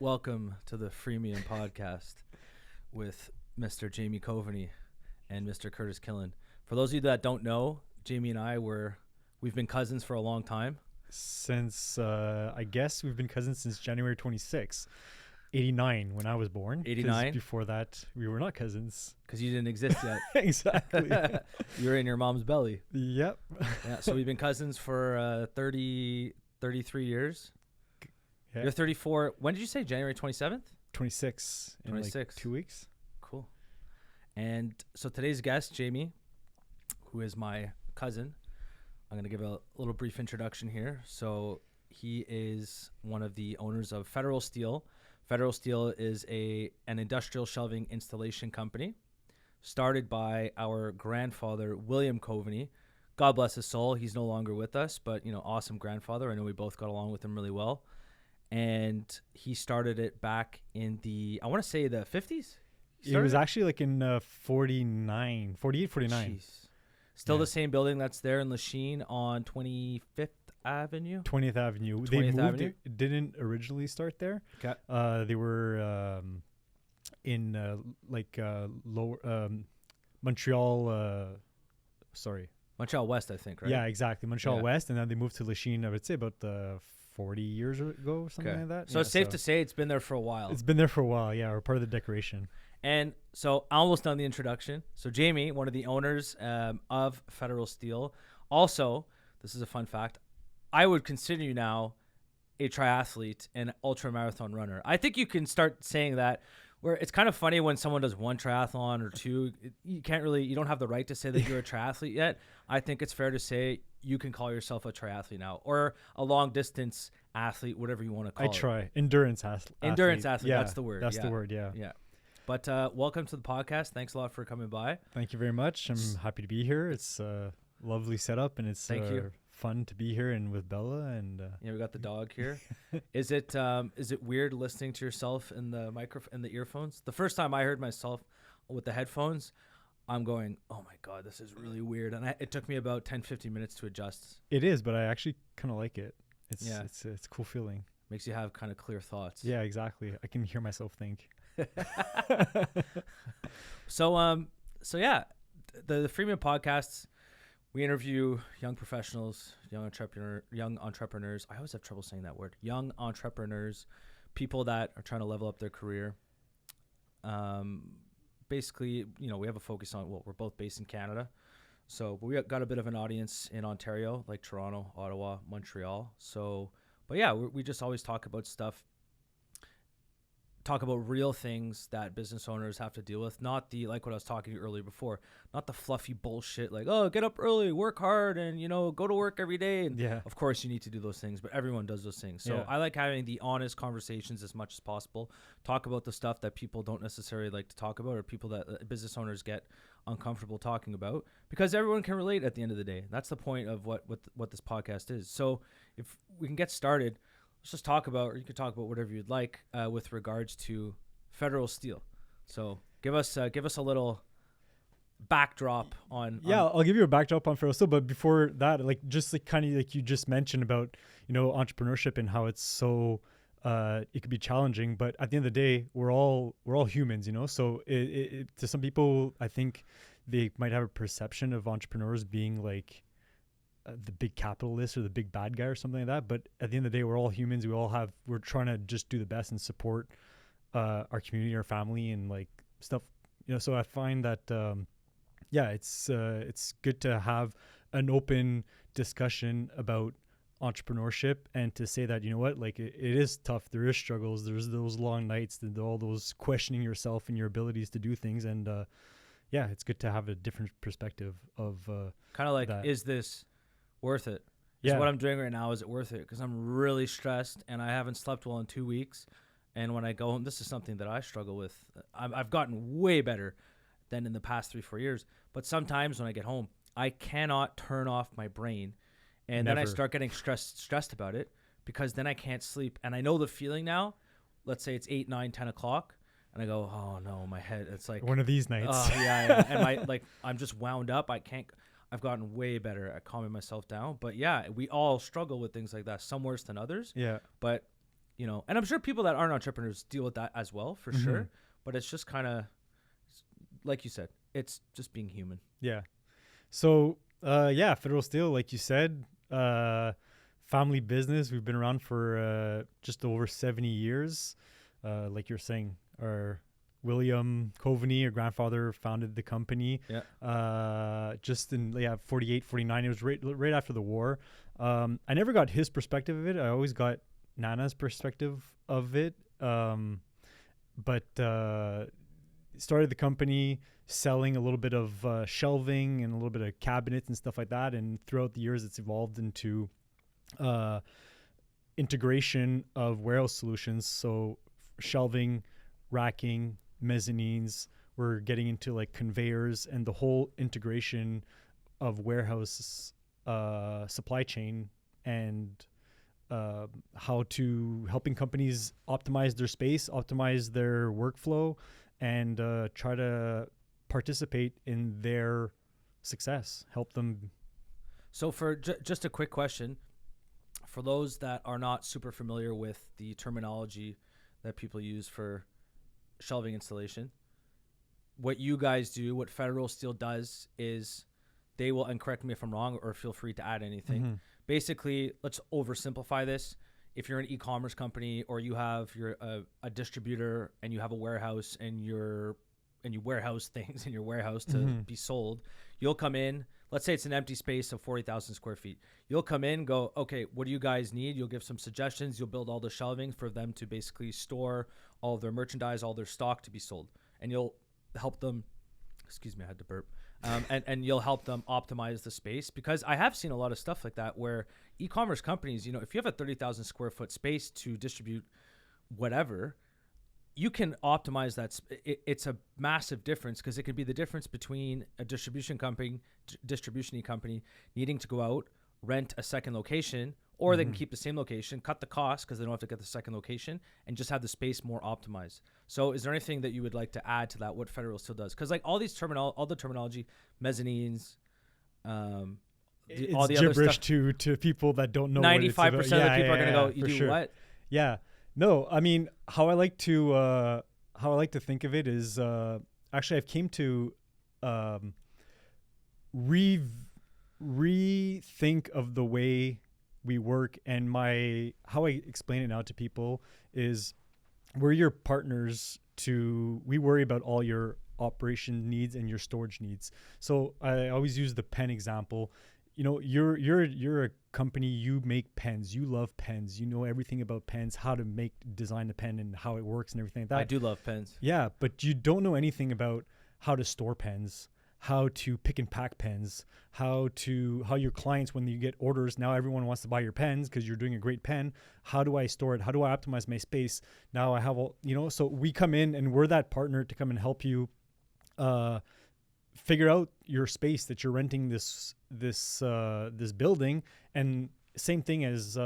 Welcome to the Freemium Podcast with Mr. Jamie Coveny and Mr. Curtis Killen. For those of you that don't know, Jamie and I we've been cousins for a long time. Since I guess we've been cousins since January 26, 89 when I was born. 89? Before that, we were not cousins. Because you didn't exist yet. Exactly. You were in your mom's belly. Yep. Yeah, so we've been cousins for 33 years. Yeah. You're 34. When did you say? January 27th? 26. In 26. like 2 weeks. Cool. And so today's guest, Jamie, who is my cousin, I'm going to give a little brief introduction here. So he is one of the owners of Federal Steel. Federal Steel is an industrial shelving installation company started by our grandfather, William Coveny. God bless his soul. He's no longer with us, but, awesome grandfather. I know we both got along with him really well. And he started it back in the 50s? It was actually like in 48, 49. Jeez. Still the same building that's there in Lachine on 25th Avenue? 20th Avenue. 20th They moved Avenue? It didn't originally start there. Okay. They were in lower Montreal. Montreal West, I think, right? Yeah, exactly. Montreal West. And then they moved to Lachine, I would say about 40 years ago or something like that. So it's safe to say it's been there for a while. It's been there for a while, yeah. We're part of the decoration. And so I almost done the introduction. So Jamie, one of the owners of Federal Steel. Also, this is a fun fact, I would consider you now a triathlete and ultra marathon runner. I think you can start saying that, where it's kind of funny when someone does one triathlon or two. You don't have the right to say that you're a triathlete yet. I think it's fair to say you can call yourself a triathlete now, or a long distance athlete, whatever you want to call it. I try. Endurance athlete. Endurance athlete, yeah, that's the word. That's the word, yeah. Yeah. But welcome to the podcast. Thanks a lot for coming by. Thank you very much. I'm happy to be here. It's a lovely setup, and it's fun to be here and with Bella. And we got the dog here. Is it weird listening to yourself in the in the earphones? The first time I heard myself with the headphones, I'm going, oh my God, this is really weird. And it took me about 10-15 minutes to adjust. It is, but I actually kind of like it. It's a cool feeling. Makes you have kind of clear thoughts. Yeah, exactly. I can hear myself think. So yeah, the Freemium Podcasts, we interview young professionals, young entrepreneurs. I always have trouble saying that word. Young entrepreneurs, people that are trying to level up their career. Basically, we have a focus on, we're both based in Canada. So, but we got a bit of an audience in Ontario, like Toronto, Ottawa, Montreal. So, but yeah, we just always talk about real things that business owners have to deal with, not the, like what I was talking to you earlier before, not the fluffy bullshit like, oh, get up early, work hard, and, go to work every day. And of course you need to do those things, but everyone does those things. So I like having the honest conversations as much as possible, talk about the stuff that people don't necessarily like to talk about, or people that business owners get uncomfortable talking about, because everyone can relate at the end of the day. That's the point of what this podcast is. So if we can get started, let's just talk about, or you could talk about whatever you'd like with regards to Federal Steel. So give us a little backdrop on. I'll give you a backdrop on Federal Steel, but before that, kind of like you just mentioned about entrepreneurship and how it's so it could be challenging, but at the end of the day, we're all humans, So it to some people, I think they might have a perception of entrepreneurs being like the big capitalist or the big bad guy or something like that. But at the end of the day, we're all humans. We're trying to just do the best and support our community, our family, and like stuff, so I find that, it's good to have an open discussion about entrepreneurship, and to say that, like it is tough. There is struggles. There's those long nights, all those questioning yourself and your abilities to do things. And it's good to have a different perspective of kind of like that. Is this worth it? So what I'm doing right now, is it worth it? Because I'm really stressed and I haven't slept well in 2 weeks. And when I go home, this is something that I struggle with. I've gotten way better than in the past 3-4 years. But sometimes when I get home, I cannot turn off my brain. And then I start getting stressed about it because then I can't sleep. And I know the feeling now. Let's say it's 8, 9, 10 o'clock. And I go, oh no, my head. It's like one of these nights. Yeah. And I'm just wound up. I've gotten way better at calming myself down. But yeah, we all struggle with things like that. Some worse than others. Yeah. But, you know, and I'm sure people that aren't entrepreneurs deal with that as well, for sure. But it's just kind of, like you said, it's just being human. Yeah. So, Federal Steel, like you said, family business. We've been around for just over 70 years. Like you're saying, our William Coveny, your grandfather, founded the company. Just in 48, 49. It was right after the war. I never got his perspective of it. I always got Nana's perspective of it. But started the company selling a little bit of shelving and a little bit of cabinets and stuff like that. And throughout the years, it's evolved into integration of warehouse solutions. So shelving, racking, mezzanines. We're getting into like conveyors and the whole integration of warehouse supply chain and helping companies optimize their space, optimize their workflow, and try to participate in their success, help them. So for just a quick question, for those that are not super familiar with the terminology that people use for shelving installation, what you guys do, what Federal Steel does is they will, and correct me if I'm wrong or feel free to add anything. Basically, let's oversimplify this. If you're an e-commerce company or you have a distributor and you have a warehouse and you warehouse things in your warehouse to be sold, you'll come in. Let's say it's an empty space of 40,000 square feet. You'll come in, go, okay, what do you guys need? You'll give some suggestions. You'll build all the shelving for them to basically store all of their merchandise, all their stock to be sold. And you'll help them, excuse me, I had to burp. And you'll help them optimize the space, because I have seen a lot of stuff like that where e-commerce companies, you know, if you have a 30,000 square foot space to distribute whatever, you can optimize that. It's a massive difference, because it could be the difference between a distribution company needing to go out, rent a second location, or they can keep the same location, cut the cost because they don't have to get the second location, and just have the space more optimized. So is there anything that you would like to add to that, what Federal Steel does? Because like all the terminology, mezzanines, it's all the gibberish other stuff, to people that don't know. 95% of the people are going to go, you do sure. What? Yeah. No, I mean, how I like to think of it is actually I've came to rethink of the way we work, and how I explain it now to people is we're your partners. We worry about all your operation needs and your storage needs. So I always use the pen example. You know, you're a company, you make pens, you love pens, you know everything about pens, how to design the pen and how it works and everything like that. I do love pens. Yeah, but you don't know anything about how to store pens, how to pick and pack pens, how your clients, when you get orders, now everyone wants to buy your pens because you're doing a great pen. How do I store it? How do I optimize my space? Now I have so we come in and we're that partner to come and help you figure out your space that you're renting this building. And same thing as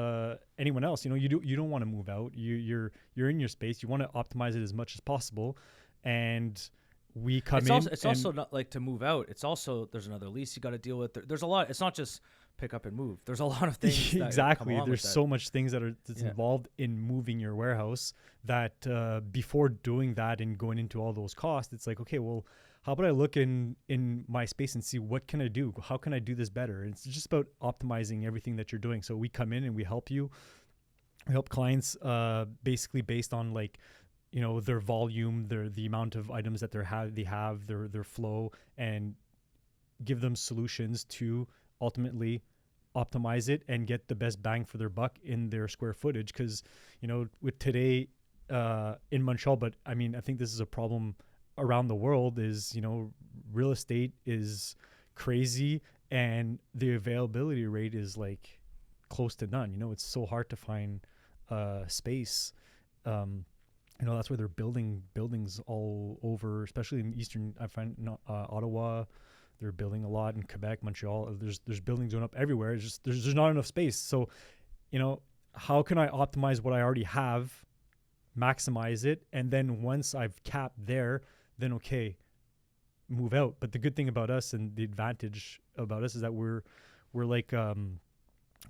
anyone else, you know, you don't want to move out. You're in your space. You want to optimize it as much as possible. And we come in. It's also not like to move out. It's also, there's another lease you got to deal with. There's a lot. It's not just pick up and move. There's a lot of things. Exactly. There's so much things that's involved in moving your warehouse that before doing that and going into all those costs, it's like, okay, well, how about I look in my space and see what can I do? How can I do this better? And it's just about optimizing everything that you're doing. So we come in and we help you. We help clients basically based on like, you know, their volume, the amount of items that they have, their flow, and give them solutions to ultimately optimize it and get the best bang for their buck in their square footage. Because, you know, with today in Montreal, but I mean, I think this is a problem around the world, is, you know, real estate is crazy and the availability rate is like close to none. You know, it's so hard to find space. You know, that's where they're building buildings all over, especially in Eastern, I find Ottawa, they're building a lot in Quebec, Montreal. There's buildings going up everywhere. It's just, there's not enough space. So, you know, how can I optimize what I already have, maximize it, and then once I've capped there, then okay, move out. But the good thing about us and the advantage about us is that we're like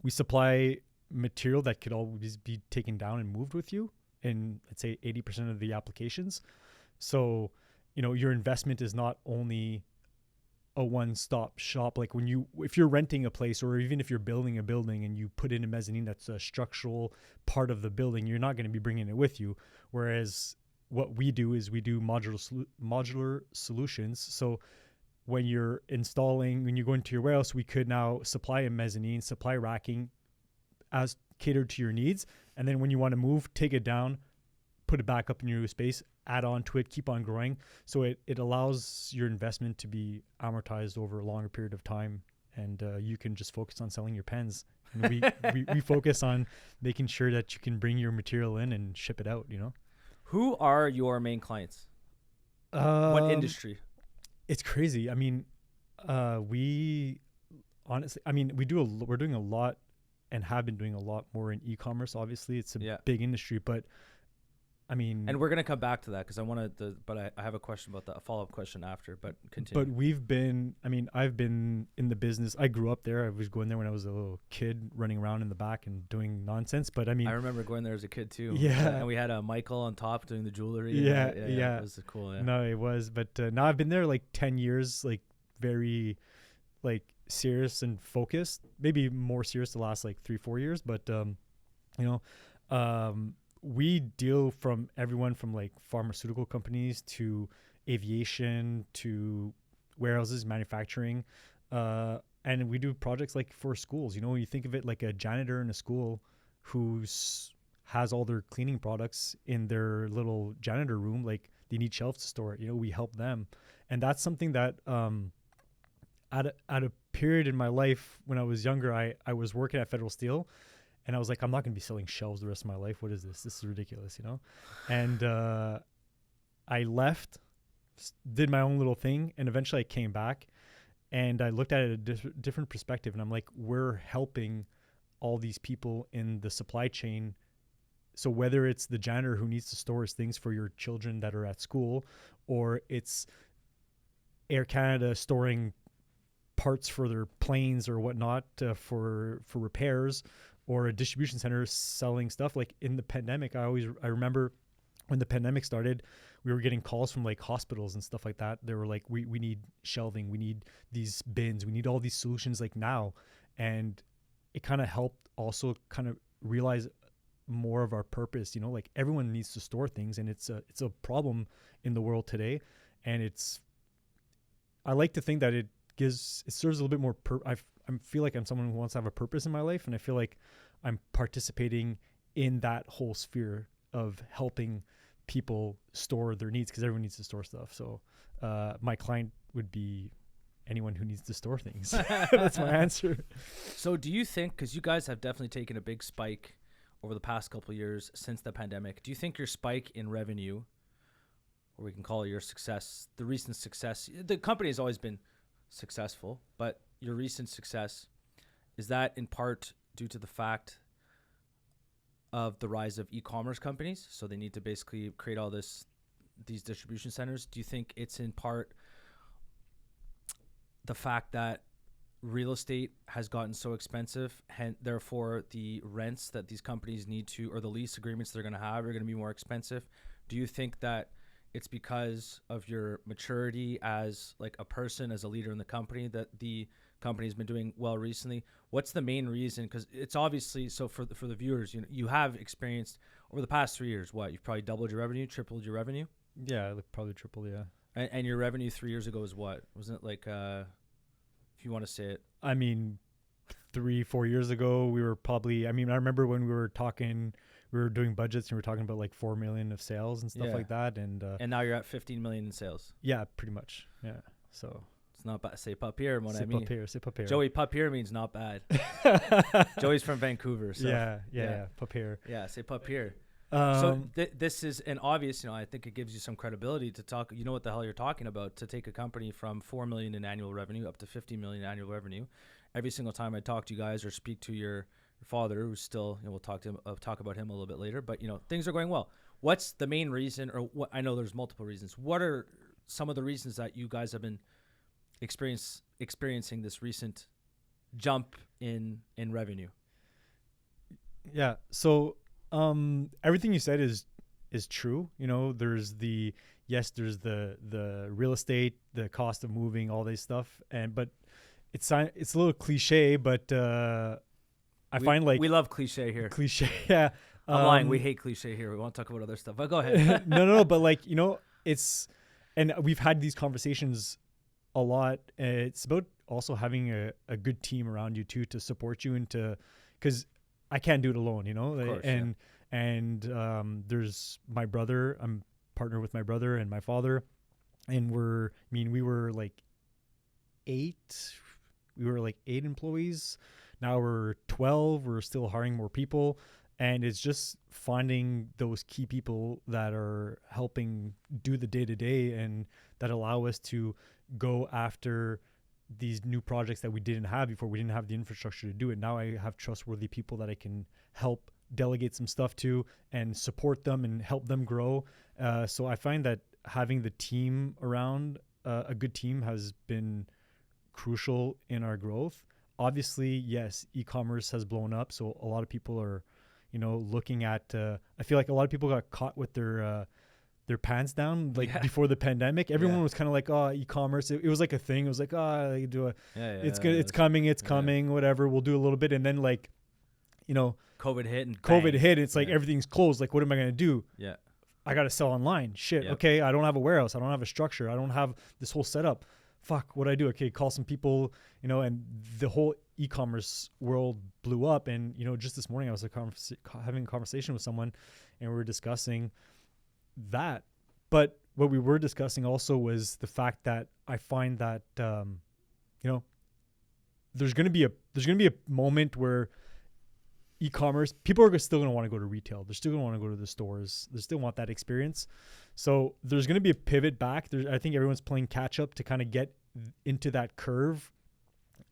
we supply material that could always be taken down and moved with you in, let's say, 80% of the applications. So, you know, your investment is not only a one-stop shop. Like if you're renting a place, or even if you're building a building and you put in a mezzanine that's a structural part of the building, you're not going to be bringing it with you. Whereas what we do is we do modular solutions. So when you're when you go into your warehouse, we could now supply a mezzanine, supply racking as catered to your needs. And then when you want to move, take it down, put it back up in your new space, add on to it, keep on growing. So it allows your investment to be amortized over a longer period of time. And you can just focus on selling your pens. And we focus on making sure that you can bring your material in and ship it out, you know? Who are your main clients? What industry? It's crazy. I mean, we honestly, I mean, we're doing a lot and have been doing a lot more in e-commerce. Obviously, it's a big industry, but I mean, and we're gonna come back to that because I wanted to, but I have a question about that, a follow-up question after. But continue. But I've been in the business. I grew up there. I was going there when I was a little kid, running around in the back and doing nonsense. But I mean, I remember going there as a kid too. Yeah, and we had a Michael on top doing the jewelry. Yeah. It was cool. Yeah. No, it was. But now I've been there like 10 years, like very, like serious and focused. Maybe more serious the last like 3-4 years. But we deal from everyone from like pharmaceutical companies to aviation to warehouses, manufacturing, and we do projects like for schools. You know, when you think of it like a janitor in a school has all their cleaning products in their little janitor room, like they need shelves to store it. You know, we help them, and that's something that at a period in my life when I was younger, I was working at Federal Steel. And I was like, I'm not going to be selling shelves the rest of my life. What is this? This is ridiculous, you know? And I left, did my own little thing, and eventually I came back and I looked at it at a different perspective. And I'm like, we're helping all these people in the supply chain. So whether it's the janitor who needs to store his things for your children that are at school, or it's Air Canada storing parts for their planes or whatnot for repairs, or a distribution center selling stuff. Like in the pandemic, I remember when the pandemic started, we were getting calls from like hospitals and stuff like that. They were like, we need shelving, we need these bins, we need all these solutions like now. And it kind of helped also kind of realize more of our purpose, you know, like everyone needs to store things, and it's a problem in the world today. And I like to think that it serves a little bit more I feel like I'm someone who wants to have a purpose in my life, and I feel like I'm participating in that whole sphere of helping people store their needs, because everyone needs to store stuff. So my client would be anyone who needs to store things. That's my answer. So do you think, because you guys have definitely taken a big spike over the past couple of years since the pandemic, do you think your spike in revenue, or we can call it your success, the recent success, the company has always been successful, but your recent success, is that in part due to the fact of the rise of e-commerce companies? So they need to basically create all these distribution centers. Do you think it's in part the fact that real estate has gotten so expensive, and therefore the rents that these companies need to, or the lease agreements they're going to have, are going to be more expensive? Do you think that it's because of your maturity as like a person, as a leader in the company, that the company has been doing well recently? What's the main reason? Because it's obviously, so for the viewers, you have experienced over the past 3 years, what, you've probably doubled your revenue, tripled your revenue? Yeah, probably tripled, yeah. And your revenue 3 years ago was what? Wasn't it like, if you want to say it? I mean, 3-4 years ago, we were probably, I mean, I remember when we were doing budgets and we were talking about like 4 million of sales and stuff like that. And now you're at 15 million in sales. Yeah, pretty much. Yeah. So it's not bad. C'est pas pire, mon ami. C'est pas pire. Joey, pas pire means not bad. Joey's from Vancouver. So yeah. Pas pire. Yeah, c'est pas pire. So this is an obvious, I think it gives you some credibility to talk, you know what the hell you're talking about, to take a company from 4 million in annual revenue up to 50 million annual revenue. Every single time I talk to you guys or speak to your father, who's still, we'll talk about him a little bit later, but things are going well. What's the main reason, or what? I know there's multiple reasons. What are some of the reasons that you guys have been experiencing this recent jump in revenue? Yeah. So everything you said is true. There's the real estate, the cost of moving, all this stuff, but it's a little cliche, but I find like we love cliche here. Cliche, yeah. I'm lying. We hate cliche here. We want to talk about other stuff. But go ahead. No. But and we've had these conversations a lot. It's about also having a good team around you too, to support you because I can't do it alone. Of course, and there's my brother. I'm partnered with my brother and my father, and we were like 8 employees. Now we're 12. We're still hiring more people. And it's just finding those key people that are helping do the day-to-day and that allow us to go after these new projects that we didn't have before. We didn't have the infrastructure to do it. Now I have trustworthy people that I can help delegate some stuff to and support them and help them grow. So I find that having the team around, a good team, has been crucial in our growth. Obviously, yes, e-commerce has blown up. So a lot of people are looking at, I feel like a lot of people got caught with their pants down, before the pandemic. Everyone was kind of like, oh, e-commerce. It was like a thing. It was like, oh, you do it's good. It's coming, whatever. We'll do a little bit. And then COVID hit. It's like, everything's closed. Like, what am I going to do? Yeah. I got to sell online. Shit. Yep. Okay. I don't have a warehouse. I don't have a structure. I don't have this whole setup. Fuck, what do I do? Okay. Call some people, and the whole e-commerce world blew up. And, just this morning I was having a conversation with someone and we were discussing that. But what we were discussing also was the fact that I find that, there's going to be a moment where e-commerce, people are still going to want to go to retail. They're still going to want to go to the stores. They still want that experience. So there's going to be a pivot back. I think everyone's playing catch up to kind of get into that curve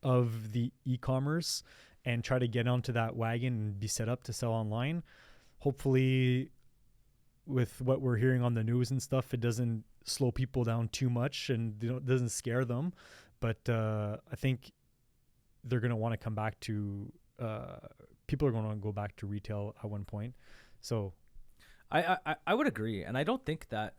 of the e-commerce and try to get onto that wagon and be set up to sell online. Hopefully, with what we're hearing on the news and stuff, it doesn't slow people down too much and it doesn't scare them. But I think they're going to want to come back to, people are going to go back to retail at one point. So I would agree. And I don't think that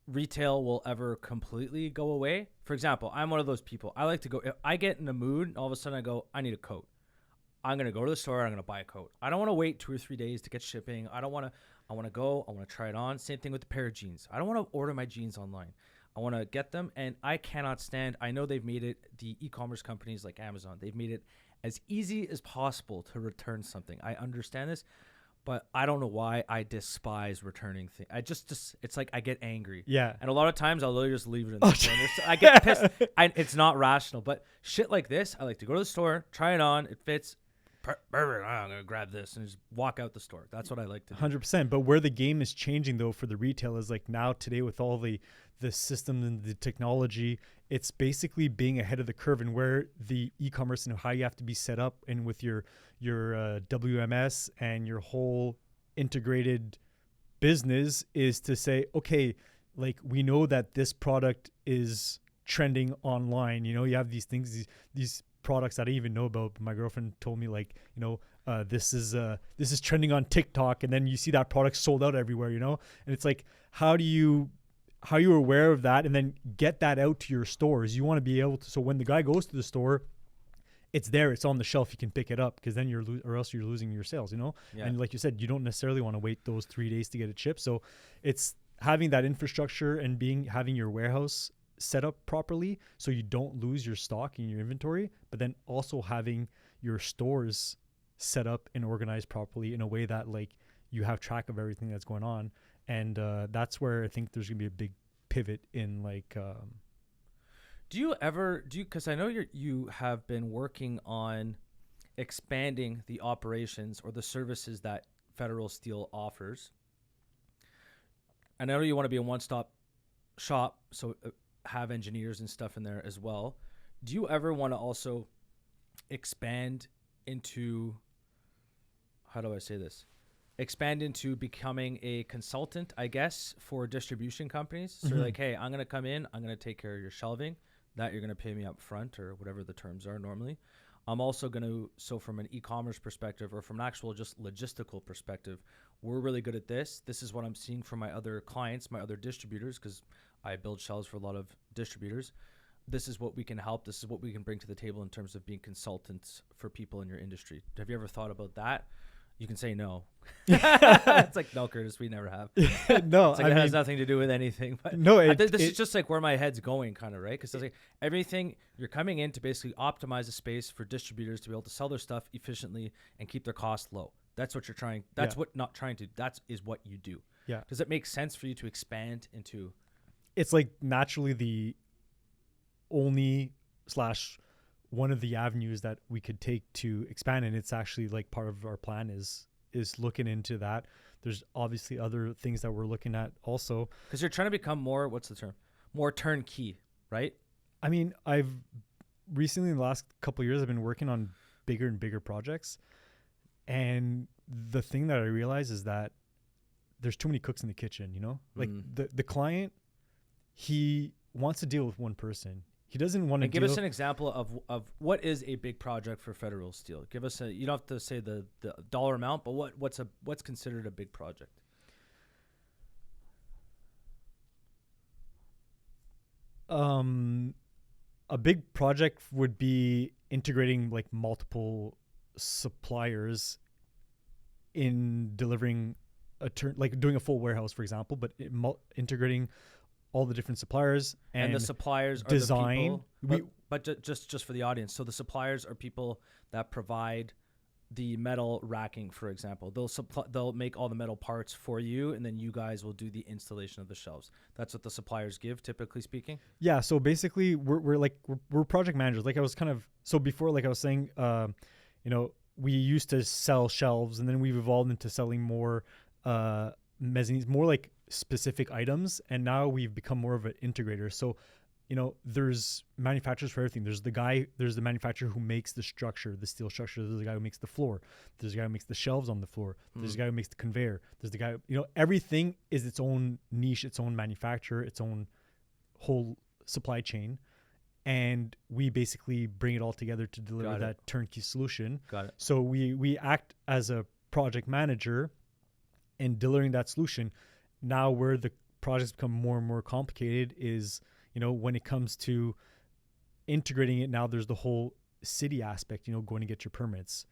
retail will ever completely go away. For example, I'm one of those people. I like to go, if I get in a mood, all of a sudden I go, I need a coat. I'm going to go to the store. I'm going to buy a coat. I don't want to wait 2 or 3 days to get shipping. I want to go. I want to try it on. Same thing with the pair of jeans. I don't want to order my jeans online. I want to get them, and I cannot stand, I know they've made it, the e-commerce companies like Amazon, they've made it as easy as possible to return something. I understand this, but I don't know why I despise returning things. I just it's like I get angry. Yeah. And a lot of times I'll literally just leave it in the corner. So I get pissed. It's not rational, but shit like this, I like to go to the store, try it on, it fits. I'm going to grab this and just walk out the store. That's what I like to do. 100%. But where the game is changing, though, for the retail is like now today with all the system and the technology, it's basically being ahead of the curve, and where the e-commerce and how you have to be set up and with your WMS and your whole integrated business is to say, okay, like we know that this product is trending online. You have these things, these products that I didn't even know about, but my girlfriend told me, like, this is trending on TikTok, and then you see that product sold out everywhere, and it's like, how are you aware of that and then get that out to your stores? You want to be able to, so when the guy goes to the store, it's there, it's on the shelf, you can pick it up, because then or else you're losing your sales, Yeah. And like you said, you don't necessarily want to wait those 3 days to get it shipped. So it's having that infrastructure and having your warehouse set up properly so you don't lose your stock in your inventory, but then also having your stores set up and organized properly in a way that like you have track of everything that's going on. And that's where I think there's gonna be a big pivot in like because I know you have been working on expanding the operations or the services that Federal Steel offers, and I know you want to be a one-stop shop, so have engineers and stuff in there as well. Do you ever want to also expand into, how do I say this? Expand into becoming a consultant, I guess, for distribution companies. So you're like, hey, I'm going to come in, I'm going to take care of your shelving. That you're going to pay me up front, or whatever the terms are normally. I'm also going to, so from an e-commerce perspective, or from an actual just logistical perspective, we're really good at this. This is what I'm seeing from my other clients, my other distributors, because I build shelves for a lot of distributors. This is what we can help. This is what we can bring to the table in terms of being consultants for people in your industry. Have you ever thought about that? You can say no. It's like, no, Curtis, we never have. No, it's like, it has nothing to do with anything. But no, this is just like where my head's going, kind of, right? Because it's like everything, you're coming in to basically optimize the space for distributors to be able to sell their stuff efficiently and keep their costs low. That's what you're trying. That's what not trying to. That is what you do. Yeah. Does it make sense for you to expand into? It's like naturally the only / one of the avenues that we could take to expand, and it's actually like part of our plan is looking into that. There's obviously other things that we're looking at also, because you're trying to become more, what's the term, more turnkey, right? I mean, I've recently, in the last couple of years, I've been working on bigger and bigger projects, and the thing that I realize is that there's too many cooks in the kitchen, you know? Like the client, he wants to deal with one person. He doesn't want to give us an example of what is a big project for Federal Steel. Give us you don't have to say the dollar amount, but what's considered a big project? A big project would be integrating like multiple suppliers in delivering like doing a full warehouse, for example, but integrating all the different suppliers and the suppliers design. Are the people, but just for the audience. So the suppliers are people that provide the metal racking, for example. They'll make all the metal parts for you, and then you guys will do the installation of the shelves. That's what the suppliers give, typically speaking. Yeah. So basically, we're project managers. Like I was before, like I was saying, we used to sell shelves, and then we've evolved into selling more mezzanines, more like specific items, and now we've become more of an integrator. So there's manufacturers for everything. There's the manufacturer who makes the structure, the steel structure. There's the guy who makes the floor. There's the guy who makes the shelves on the floor. There's the guy who makes the conveyor. There's the guy, everything is its own niche, its own manufacturer, its own whole supply chain, and we basically bring it all together to deliver that turnkey solution. Got it. So we act as a project manager in delivering that solution. Now where the projects become more and more complicated is, when it comes to integrating it, now there's the whole city aspect, going to get your permits,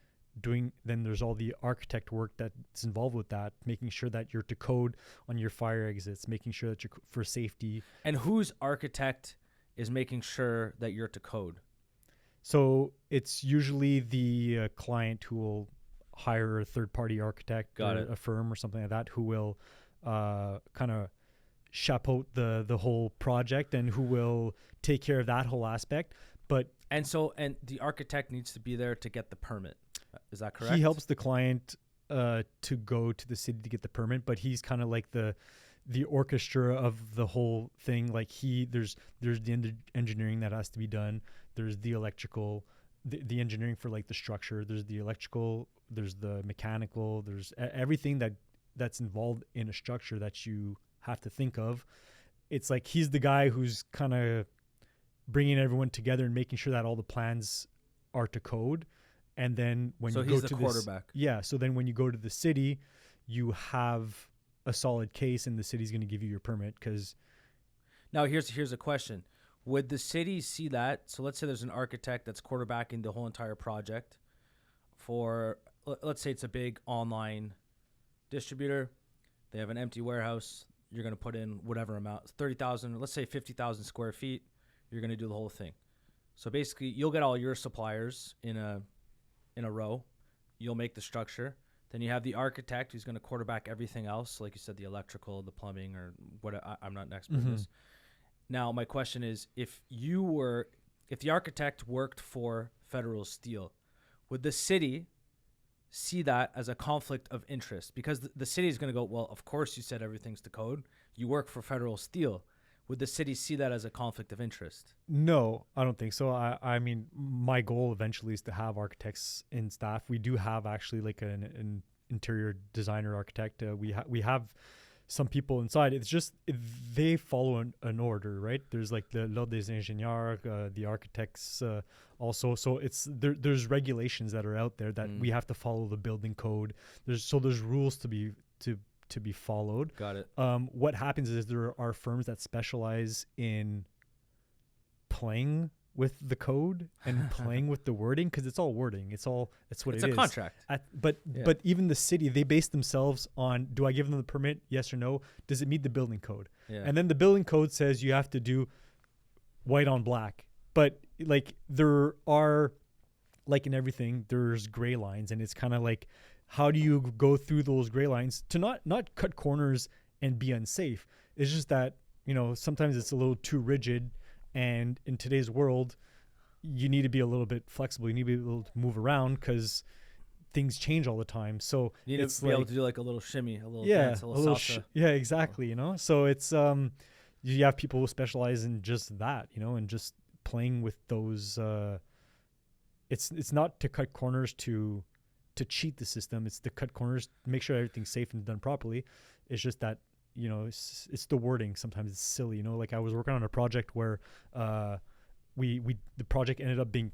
then there's all the architect work that's involved with that, making sure that you're to code on your fire exits, making sure that you're for safety. And whose architect is making sure that you're to code? So it's usually the client who will hire a third-party architect, a firm or something like that, who will kind of chapeau the whole project and who will take care of that whole aspect. And the architect needs to be there to get the permit. Is that correct? He helps the client to go to the city to get the permit, but he's kind of like the orchestra of the whole thing. Like there's the engineering that has to be done. There's the electrical, the engineering for like the structure. There's the electrical. There's the mechanical. There's everything that's involved in a structure that you have to think of. It's like he's the guy who's kind of bringing everyone together and making sure that all the plans are to code. And then when you go to the quarterback. So then when you go to the city, you have a solid case, and the city's going to give you your permit. Because now here's a question: would the city see that? So let's say there's an architect that's quarterbacking the whole entire project for, let's say it's a big online distributor. They have an empty warehouse. You're going to put in whatever amount, 30,000, let's say 50,000 square feet. You're going to do the whole thing. So basically, you'll get all your suppliers in a row. You'll make the structure. Then you have the architect who's going to quarterback everything else, like you said, the electrical, the plumbing, or what. I'm not an expert in this. Now, my question is, if the architect worked for Federal Steel, would the city see that as a conflict of interest? Because the city is going to go, well, of course you said everything's to code. You work for Federal Steel. would the city see that as a conflict of interest? No, I don't think so. I mean, my goal eventually is to have architects in staff. We do have actually like an interior designer architect. We have some people inside. It's just they follow an order, right? There's like the l'ordre des ingénieurs, the architects also. So there's regulations that are out there that we have to follow the building code. There's rules to be followed. Got it. What happens is there are firms that specialize in playing with the code and playing with the wording, because it's all wording. It's what it is. It's a contract. But even the city, they base themselves on, do I give them the permit? Yes or no? Does it meet the building code? Yeah. And then the building code says you have to do white on black. But like there are, like in everything, there's gray lines, and it's kind of like, how do you go through those gray lines to not cut corners and be unsafe? It's just that, sometimes it's a little too rigid. And in today's world, you need to be a little bit flexible. You need to be able to move around because things change all the time. So you need to be able to do like a little shimmy, a little dance, a little salsa. Exactly. So it's you have people who specialize in just that, and just playing with those. It's not to cut corners to cheat the system. It's to cut corners, make sure everything's safe and done properly. It's just that. It's the wording. Sometimes it's silly, like I was working on a project where the project ended up being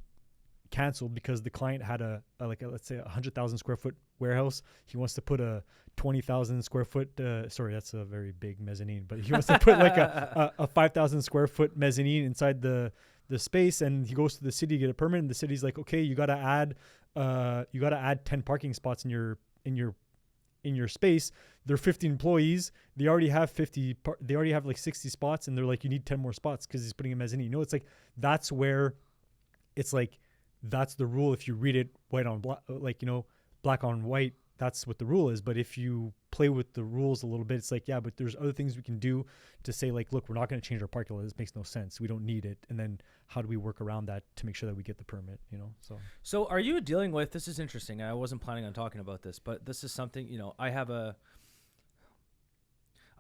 canceled because the client had let's say 100,000 square foot warehouse. He wants to put a 20,000 square foot, sorry, that's a very big mezzanine, but he wants to put like a 5,000 square foot mezzanine inside the space, and he goes to the city to get a permit, and the city's like, okay, you got to add 10 parking spots in your space. They're 50 employees. They already have like 60 spots, and they're like, you need 10 more spots because he's putting a mezzanine. It's like, that's where it's like, that's the rule. If you read it white on black, black on white, that's what the rule is. But if you play with the rules a little bit, it's like, yeah, but there's other things we can do to say, like, look, we're not going to change our parking lot. This makes no sense. We don't need it. And then how do we work around that to make sure that we get the permit, So are you dealing with, this is interesting. I wasn't planning on talking about this, but this is something, I have a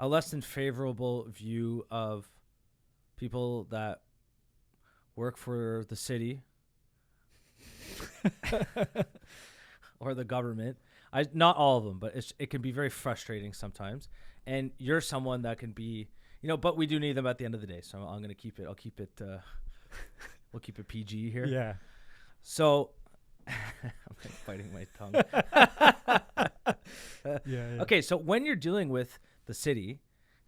less than favorable view of people that work for the city or the government. Not all of them, but it can be very frustrating sometimes. And you're someone that can be, but we do need them at the end of the day. So I'm going to keep it. We'll keep it PG here. Yeah. So I'm like biting my tongue. Yeah. Okay. So when you're dealing with the city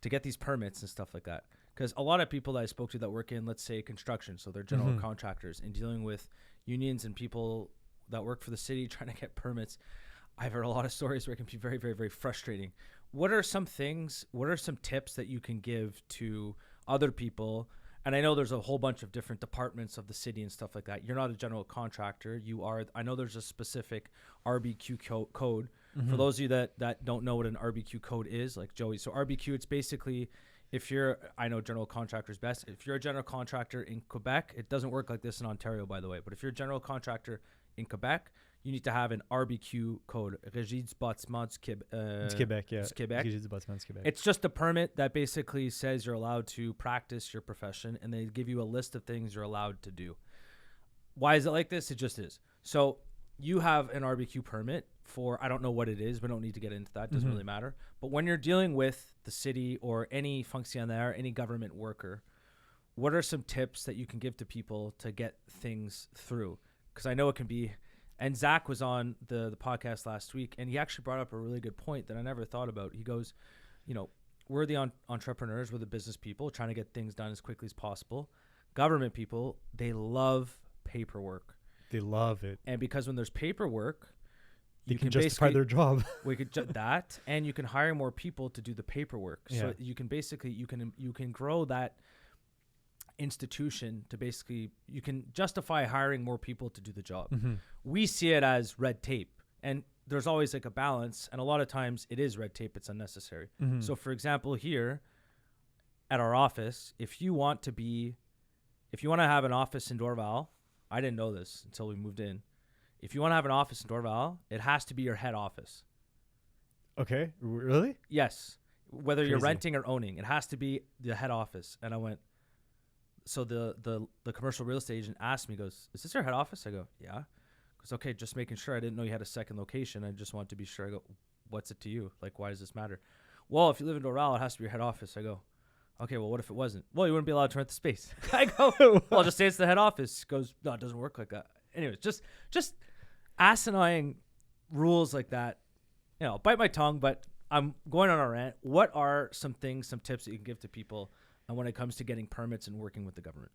to get these permits and stuff like that, because a lot of people that I spoke to that work in, let's say, construction, so they're general contractors, and dealing with unions and people that work for the city trying to get permits, I've heard a lot of stories where it can be very, very, very frustrating. What are some tips that you can give to other people? And I know there's a whole bunch of different departments of the city and stuff like that. You're not a general contractor. You are. I know there's a specific RBQ code. For those of you that don't know what an RBQ code is, like Joey. So RBQ, it's basically, I know general contractors best. If you're a general contractor in Quebec, it doesn't work like this in Ontario, by the way. But if you're a general contractor in Quebec, you need to have an RBQ code. Régie du bâtiment du Québec. It's Québec. Régie du bâtiment du Québec. It's just a permit that basically says you're allowed to practice your profession, and they give you a list of things you're allowed to do. Why is it like this? It just is. So you have an RBQ permit for, I don't know what it is. We don't need to get into that. It doesn't really matter. But when you're dealing with the city or any fonctionnaire, any government worker, what are some tips that you can give to people to get things through? Because I know it can be... And Zach was on the podcast last week, and he actually brought up a really good point that I never thought about. He goes, we're the entrepreneurs, we're the business people trying to get things done as quickly as possible. Government people, they love paperwork. They love it. And because when there's paperwork, you can justify their job. We could that, and you can hire more people to do the paperwork. Yeah. So you can basically, you can grow that institution to basically, you can justify hiring more people to do the job. We see it as red tape, and there's always like a balance, and a lot of times it is red tape, it's unnecessary. So for example, here at our office, if you want to have an office in Dorval, I didn't know this until we moved in. If you want to have an office in Dorval, it has to be your head office. Okay, really? Yes. whether you're renting or owning, it has to be the head office. And I went, so the commercial real estate agent asked me, goes, is this your head office? I go, yeah. Goes, okay, just making sure. I didn't know you had a second location. I just wanted to be sure. I go, what's it to you? Like, why does this matter? Well, if you live in Doral, it has to be your head office. I go, okay, well, what if it wasn't? Well, you wouldn't be allowed to rent the space. I go, well, I'll just say it's the head office. He goes, no, it doesn't work like that. Anyways, just asinine rules like that. You know, bite my tongue, but I'm going on a rant. What are some things, some tips that you can give to people when it comes to getting permits and working with the government?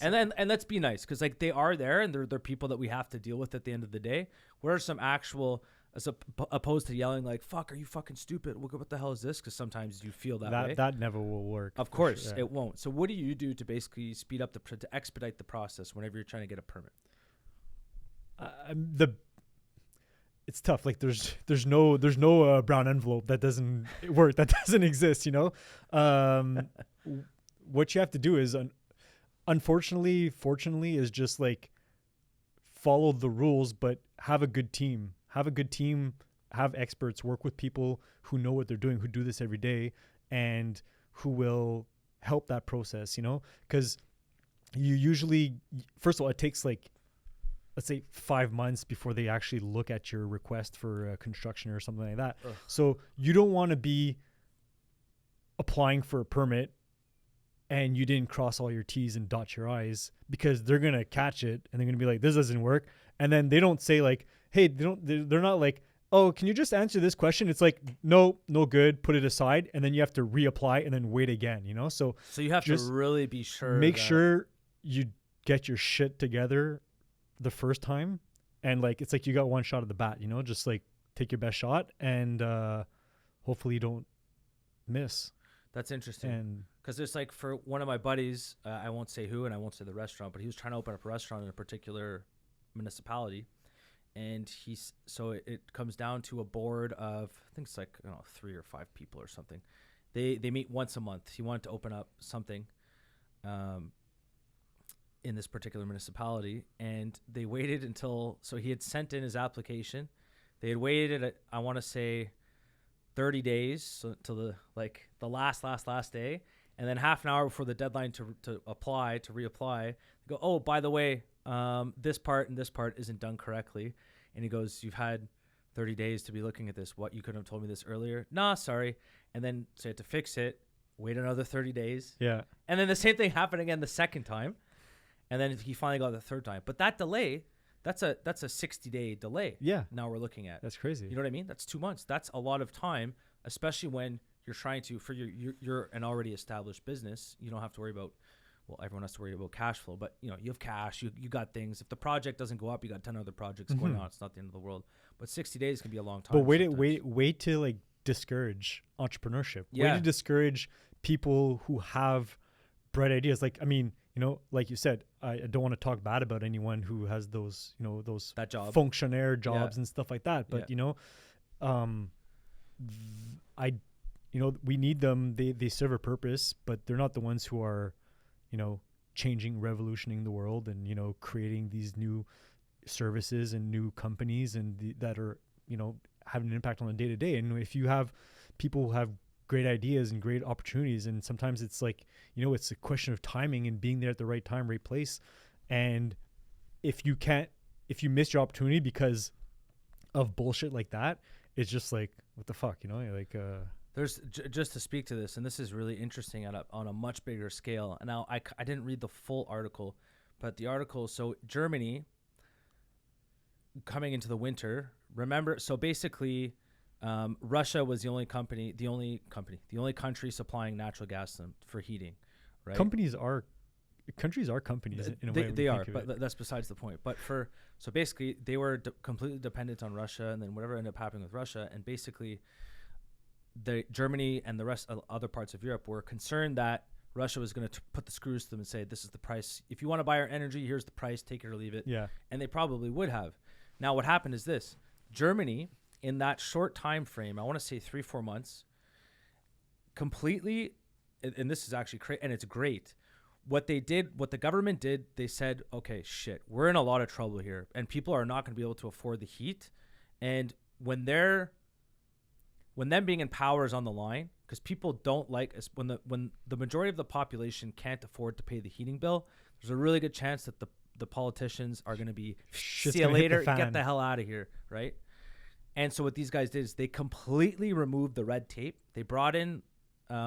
And let's be nice, because like they are there and they're people that we have to deal with at the end of the day. What are some actual, as opposed to yelling like, fuck, are you fucking stupid? What the hell is this? Because sometimes you feel that way. That never will work. Of course, sure, yeah. It won't. So what do you do to basically speed up to expedite the process whenever you're trying to get a permit? It's tough. Like there's no brown envelope that doesn't work. That doesn't exist, you know? What you have to do is, unfortunately, fortunately, is just like follow the rules, but have a good team. Have experts, work with people who know what they're doing, who do this every day, and who will help that process, you know? Because you usually, first of all, it takes like, let's say 5 months before they actually look at your request for construction or something like that. Ugh. So you don't want to be applying for a permit and you didn't cross all your T's and dot your I's, because they're going to catch it and they're going to be like, this doesn't work. And then they don't say like, hey, they're not like, oh, can you just answer this question? It's like, no good, put it aside. And then you have to reapply and then wait again, you know? So you have to really be sure. Make sure you get your shit together the first time, and like it's like you got one shot at the bat, you know, just like take your best shot and hopefully you don't miss. That's interesting. And because it's like, for one of my buddies, I won't say who and I won't say the restaurant, but he was trying to open up a restaurant in a particular municipality, and so it comes down to a board of, I think it's like, 3 or 5 people or something. They meet once a month. He wanted to open up something in this particular municipality, and they waited until, so he had sent in his application. They had waited, I want to say 30 days, so till the last day, and then half an hour before the deadline to reapply, they go, oh, by the way, this part and this part isn't done correctly. And he goes, you've had 30 days to be looking at this. What, you couldn't have told me this earlier? Nah, sorry. And then so you had to fix it, wait another 30 days. Yeah. And then the same thing happened again the second time. And then he finally got the third time. But that delay, that's a 60-day delay. Yeah. Now we're looking at. That's crazy. You know what I mean? That's 2 months. That's a lot of time, especially when you're trying to, for you're an already established business. You don't have to worry about, well, everyone has to worry about cash flow, but you have cash, you got things. If the project doesn't go up, you got 10 other projects going on. It's not the end of the world. But 60 days can be a long time. But wait to like discourage entrepreneurship. Yeah. Way to discourage people who have bright ideas. Like, I mean, like you said, I don't want to talk bad about anyone who has those, those that job, fonctionnaire jobs and stuff like that. But, we need them. They serve a purpose, but they're not the ones who are, changing, revolutioning the world and, creating these new services and new companies and that are, having an impact on the day to day. And if you have people who have great ideas and great opportunities, and sometimes it's like, it's a question of timing and being there at the right time, right place. And if you miss your opportunity because of bullshit like that, it's just like, what the fuck, There's just to speak to this, and this is really interesting on a much bigger scale. And now I didn't read the full article, but the article, so Germany coming into the winter, remember, so basically Russia was the only country supplying natural gas for heating, right? Countries are companies in a way. They are, but that's besides the point. But so basically they were completely dependent on Russia, and then whatever ended up happening with Russia, and basically Germany and the rest of other parts of Europe were concerned that Russia was going to put the screws to them and say, this is the price. If you want to buy our energy, here's the price, take it or leave it. Yeah. And they probably would have. Now what happened is this: Germany, in that short time frame, I want to say 3-4 months, completely, and this is actually and it's great. What the government did, they said, okay, shit, we're in a lot of trouble here, and people are not going to be able to afford the heat. And when when them being in power is on the line, because people don't like when the majority of the population can't afford to pay the heating bill, there's a really good chance that the politicians are going to be, see you later, get the hell out of here, right? And so what these guys did is they completely removed the red tape. They brought in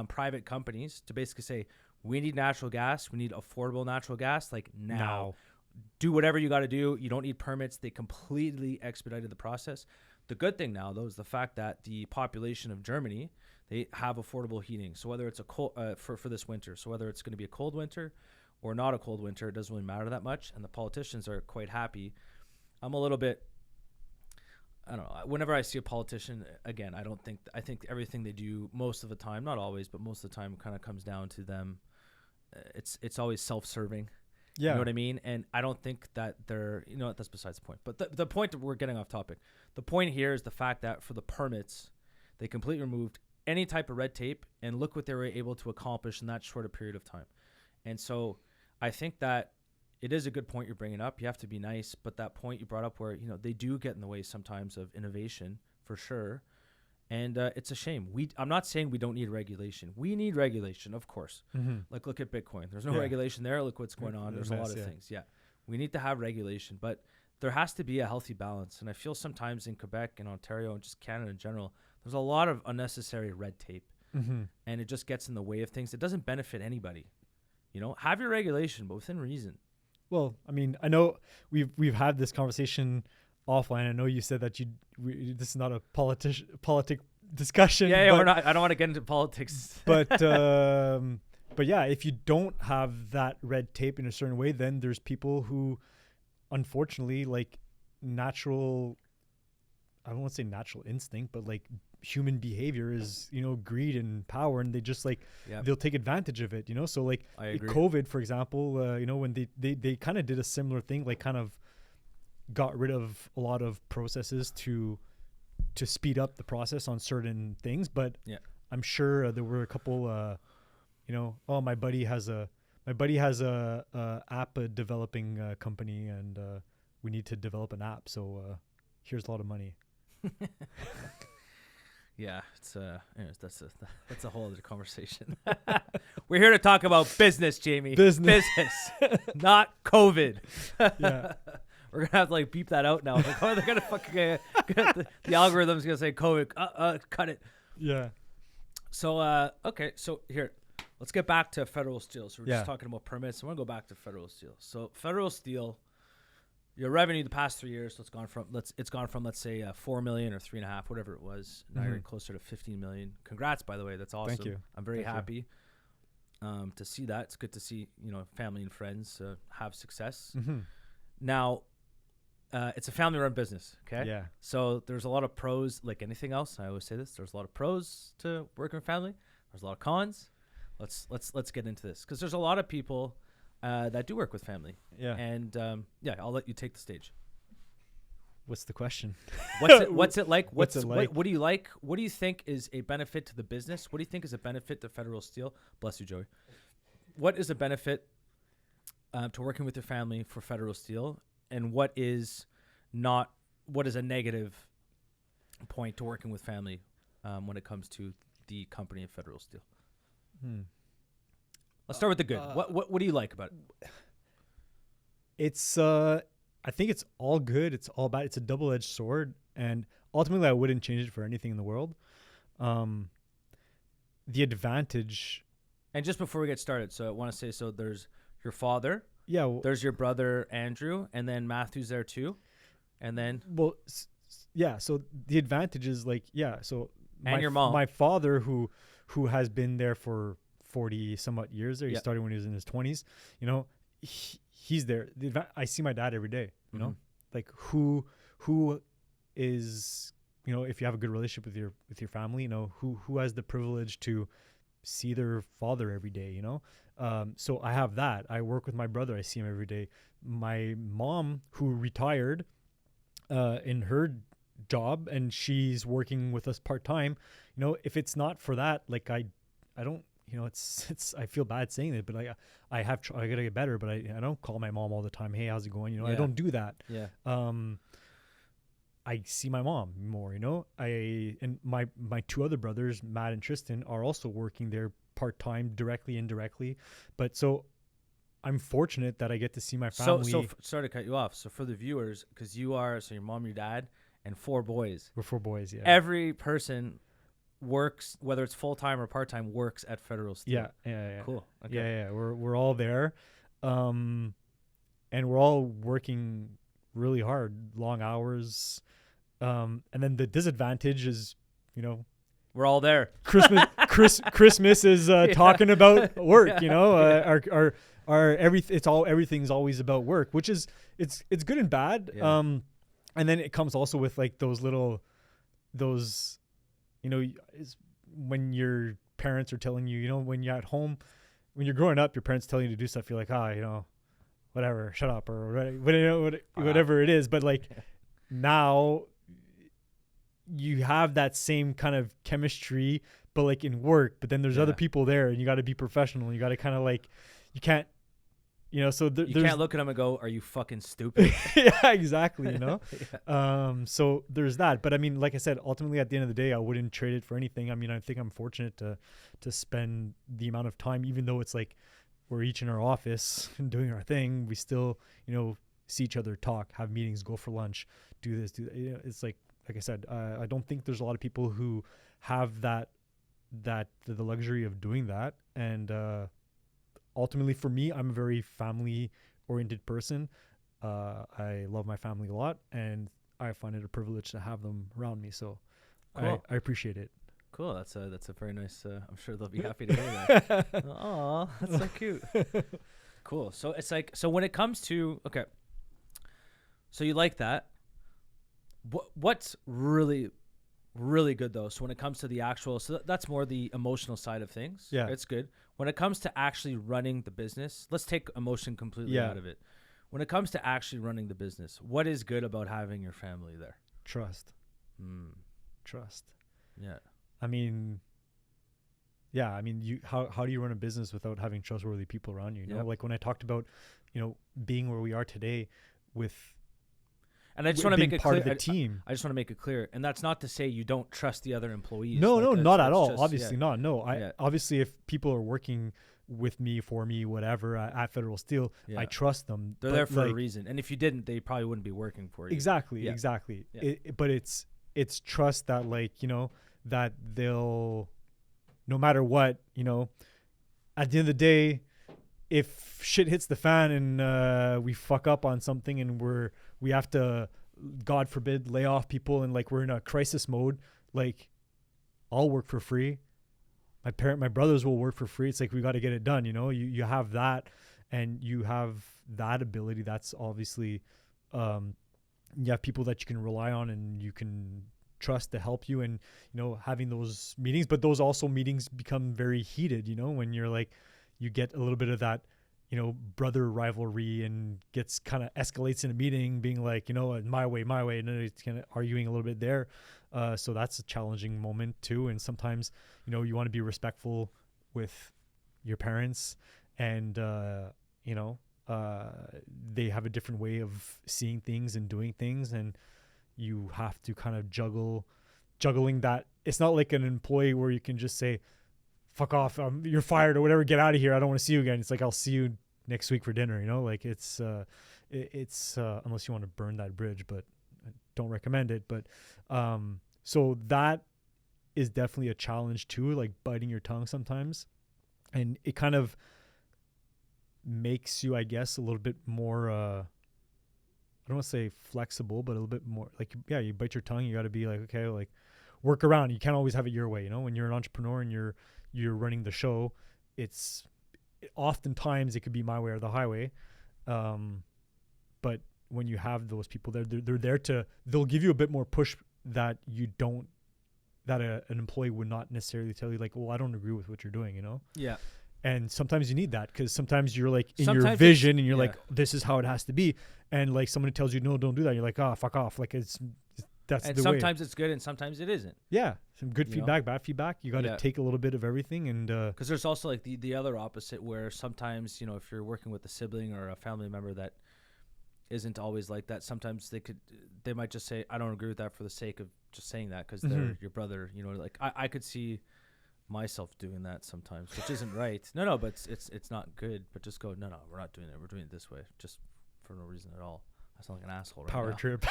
private companies to basically say, we need natural gas. We need affordable natural gas, like now. Do whatever you got to do. You don't need permits. They completely expedited the process. The good thing now, though, is the fact that the population of Germany, they have affordable heating. So whether it's a cold for this winter, so whether it's going to be a cold winter or not a cold winter, it doesn't really matter that much. And the politicians are quite happy. I'm a little bit, I don't know. Whenever I see a politician, again, I think everything they do most of the time, not always, but most of the time, kind of comes down to them. It's always self-serving. Yeah. You know what I mean? And I don't think that they're, you know what, that's besides the point. But the point that we're getting off topic. The point here is the fact that for the permits, they completely removed any type of red tape, and look what they were able to accomplish in that short a period of time. And so I think that it is a good point you're bringing up. You have to be nice, but that point you brought up where, you know, they do get in the way sometimes of innovation for sure. And it's a shame. I'm not saying we don't need regulation. We need regulation, of course. Mm-hmm. Like, look at Bitcoin. There's no regulation there. Look what's going on. There's a lot of things. Yeah. We need to have regulation, but there has to be a healthy balance. And I feel sometimes in Quebec and Ontario and just Canada in general, there's a lot of unnecessary red tape. Mm-hmm. And it just gets in the way of things. It doesn't benefit anybody. You know, have your regulation, but within reason. Well, I mean, I know we've had this conversation offline. I know you said that this is not a politic discussion. Yeah, we're not. I don't want to get into politics. But yeah, if you don't have that red tape in a certain way, then there's people who, unfortunately, like natural, I don't want to say natural instinct, but like human behavior is, you know, greed and power, and they just like they'll take advantage of it, you know. So like COVID, for example, you know, when they kind of did a similar thing, like kind of got rid of a lot of processes to speed up the process on certain things. But I'm sure there were a couple you know, oh, my buddy has a app developing company, and we need to develop an app, so here's a lot of money. Yeah, it's anyways, that's a whole other conversation. We're here to talk about business, Jamie. Business, not COVID. Yeah. We're gonna have to like beep that out now. Like, oh, they're gonna fucking the algorithm's gonna say COVID. Cut it. Yeah. So okay, so here, let's get back to Federal Steel. So we're just talking about permits. I want to go back to Federal Steel. So Federal Steel, your revenue the past 3 years, so it's gone from let's say 4 million or 3.5, whatever it was. Now you're closer to 15 million. Congrats, by the way. That's awesome. Thank you. I'm very happy to see that. It's good to see, you know, family and friends have success. Mm-hmm. Now, it's a family-run business. Okay. Yeah. So there's a lot of pros, like anything else. I always say this. There's a lot of pros to working with family. There's a lot of cons. Let's get into this, because there's a lot of people that do work with family. Yeah. And I'll let you take the stage. What's the question? What's it like? What do you like? What do you think is a benefit to the business? What do you think is a benefit to Federal Steel? Bless you, Joey. What is a benefit to working with your family for Federal Steel, and what is a negative point to working with family when it comes to the company of Federal Steel? Let's start with the good. What do you like about it? It's I think it's all good. It's all bad. It's a double-edged sword, and ultimately I wouldn't change it for anything in the world. The advantage. And just before we get started, so I want to say, so there's your father. Yeah. There's your brother Andrew, and then Matthew's there too, and then. Well, yeah. So the advantage is like, so. And your mom. My father, who has been there for 40 somewhat years there. He started when he was in his 20s. You know, he's there. I see my dad every day. You know, like who is, you know, if you have a good relationship with your family, you know, who has the privilege to see their father every day. You know, so I have that. I work with my brother. I see him every day. My mom, who retired in her job, and she's working with us part-time, you know, if it's not for that, like I don't, you know, it's I feel bad saying it, but I gotta get better, but I don't call my mom all the time, hey, how's it going, you know. I don't do that. I see my mom more, you know. And my two other brothers, Matt and Tristan, are also working there part-time, directly, indirectly. But so I'm fortunate that I get to see my family. So sorry to cut you off. So for the viewers, because your mom, your dad, and 4 boys. We're 4 boys, yeah. Every person works, whether it's full-time or part-time, works at Federal Steel. Yeah. Cool. Okay. Yeah. We're all there. And we're all working really hard, long hours. And then the disadvantage is, you know, we're all there. Christmas is talking about work, you know. Everything's always about work, which is it's good and bad. Yeah. And then it comes also with like those, you know, is when your parents are telling you, you know, when you're at home, when you're growing up, your parents telling you to do stuff, you're like, you know, whatever, shut up, or whatever it is. But like now you have that same kind of chemistry, but like in work, but then there's other people there and you got to be professional. You got to kind of like, you can't, you know, so you can't look at them and go, are you fucking stupid? Yeah, exactly. You know? So there's that. But I mean, like I said, ultimately at the end of the day, I wouldn't trade it for anything. I mean, I think I'm fortunate to spend the amount of time, even though it's like we're each in our office and doing our thing, we still, you know, see each other, talk, have meetings, go for lunch, do this, do that. You know, it's like I said, I don't think there's a lot of people who have the luxury of doing that. And ultimately for me, I'm a very family oriented person. I love my family a lot, and I find it a privilege to have them around me. So cool. I appreciate it. Cool. That's a very nice, I'm sure they'll be happy to hear that. Aw, that's so cute. Cool. So it's like, so when it comes to, okay, so you like that. What's really, really good though? So when it comes to the actual, so that's more the emotional side of things. Yeah. It's good. When it comes to actually running the business, let's take emotion completely out of it. When it comes to actually running the business, what is good about having your family there? Trust. Trust. Yeah. I mean, how do you run a business without having trustworthy people around you? You know, like when I talked about, you know, being where we are today with, and I just want to make it part clear, of the team. I just want to make it clear, and that's not to say you don't trust the other employees. No, like not at all. Obviously not. No, obviously if people are working with me, for me, whatever at Federal Steel, I trust them. They're there for a reason, and if you didn't, they probably wouldn't be working for you. Exactly. Yeah. But it's trust that, like, you know, that they'll, no matter what, you know, at the end of the day, if shit hits the fan and we fuck up on something and we have to, God forbid, lay off people and like we're in a crisis mode, like I'll work for free. My brothers will work for free. It's like, we got to get it done. You know, you have that, and you have that ability. That's obviously, you have people that you can rely on and you can trust to help you, and, you know, having those meetings, but those also meetings become very heated, you know, when you're like, you get a little bit of that, you know, brother rivalry, and gets kind of escalates in a meeting being like, you know, my way, and then it's kind of arguing a little bit there. So that's a challenging moment too. And sometimes, you know, you want to be respectful with your parents, and, you know, they have a different way of seeing things and doing things, and you have to kind of juggling that. It's not like an employee where you can just say, fuck off, you're fired or whatever, get out of here, I don't want to see you again. It's like, I'll see you next week for dinner, you know, like it's unless you want to burn that bridge, but I don't recommend it. But so that is definitely a challenge too, like biting your tongue sometimes, and it kind of makes you, I guess, a little bit more I don't want to say flexible, but a little bit more like, yeah, you bite your tongue, you got to be like, okay, like work around. You can't always have it your way, you know. When you're an entrepreneur and you're running the show, it's oftentimes it could be my way or the highway. But when you have those people there, they're there they'll give you a bit more push that an employee would not necessarily tell you, like, well, I don't agree with what you're doing, you know? Yeah. And sometimes you need that, because sometimes you're like in your vision and you're like, this is how it has to be. And like somebody tells you, no, don't do that. You're like, oh, fuck off. Like that's and the sometimes way. it's good and sometimes it isn't. Yeah. Some good feedback, bad feedback. You got to take a little bit of everything. And because there's also like the other opposite, where sometimes, you know, if you're working with a sibling or a family member that isn't always like that. Sometimes they might just say, I don't agree with that for the sake of just saying that because they're your brother. You know, like I could see myself doing that sometimes, which isn't right. No, but it's not good. But just go, no, we're not doing it. We're doing it this way, just for no reason at all. I sound like an asshole right Power now. trip.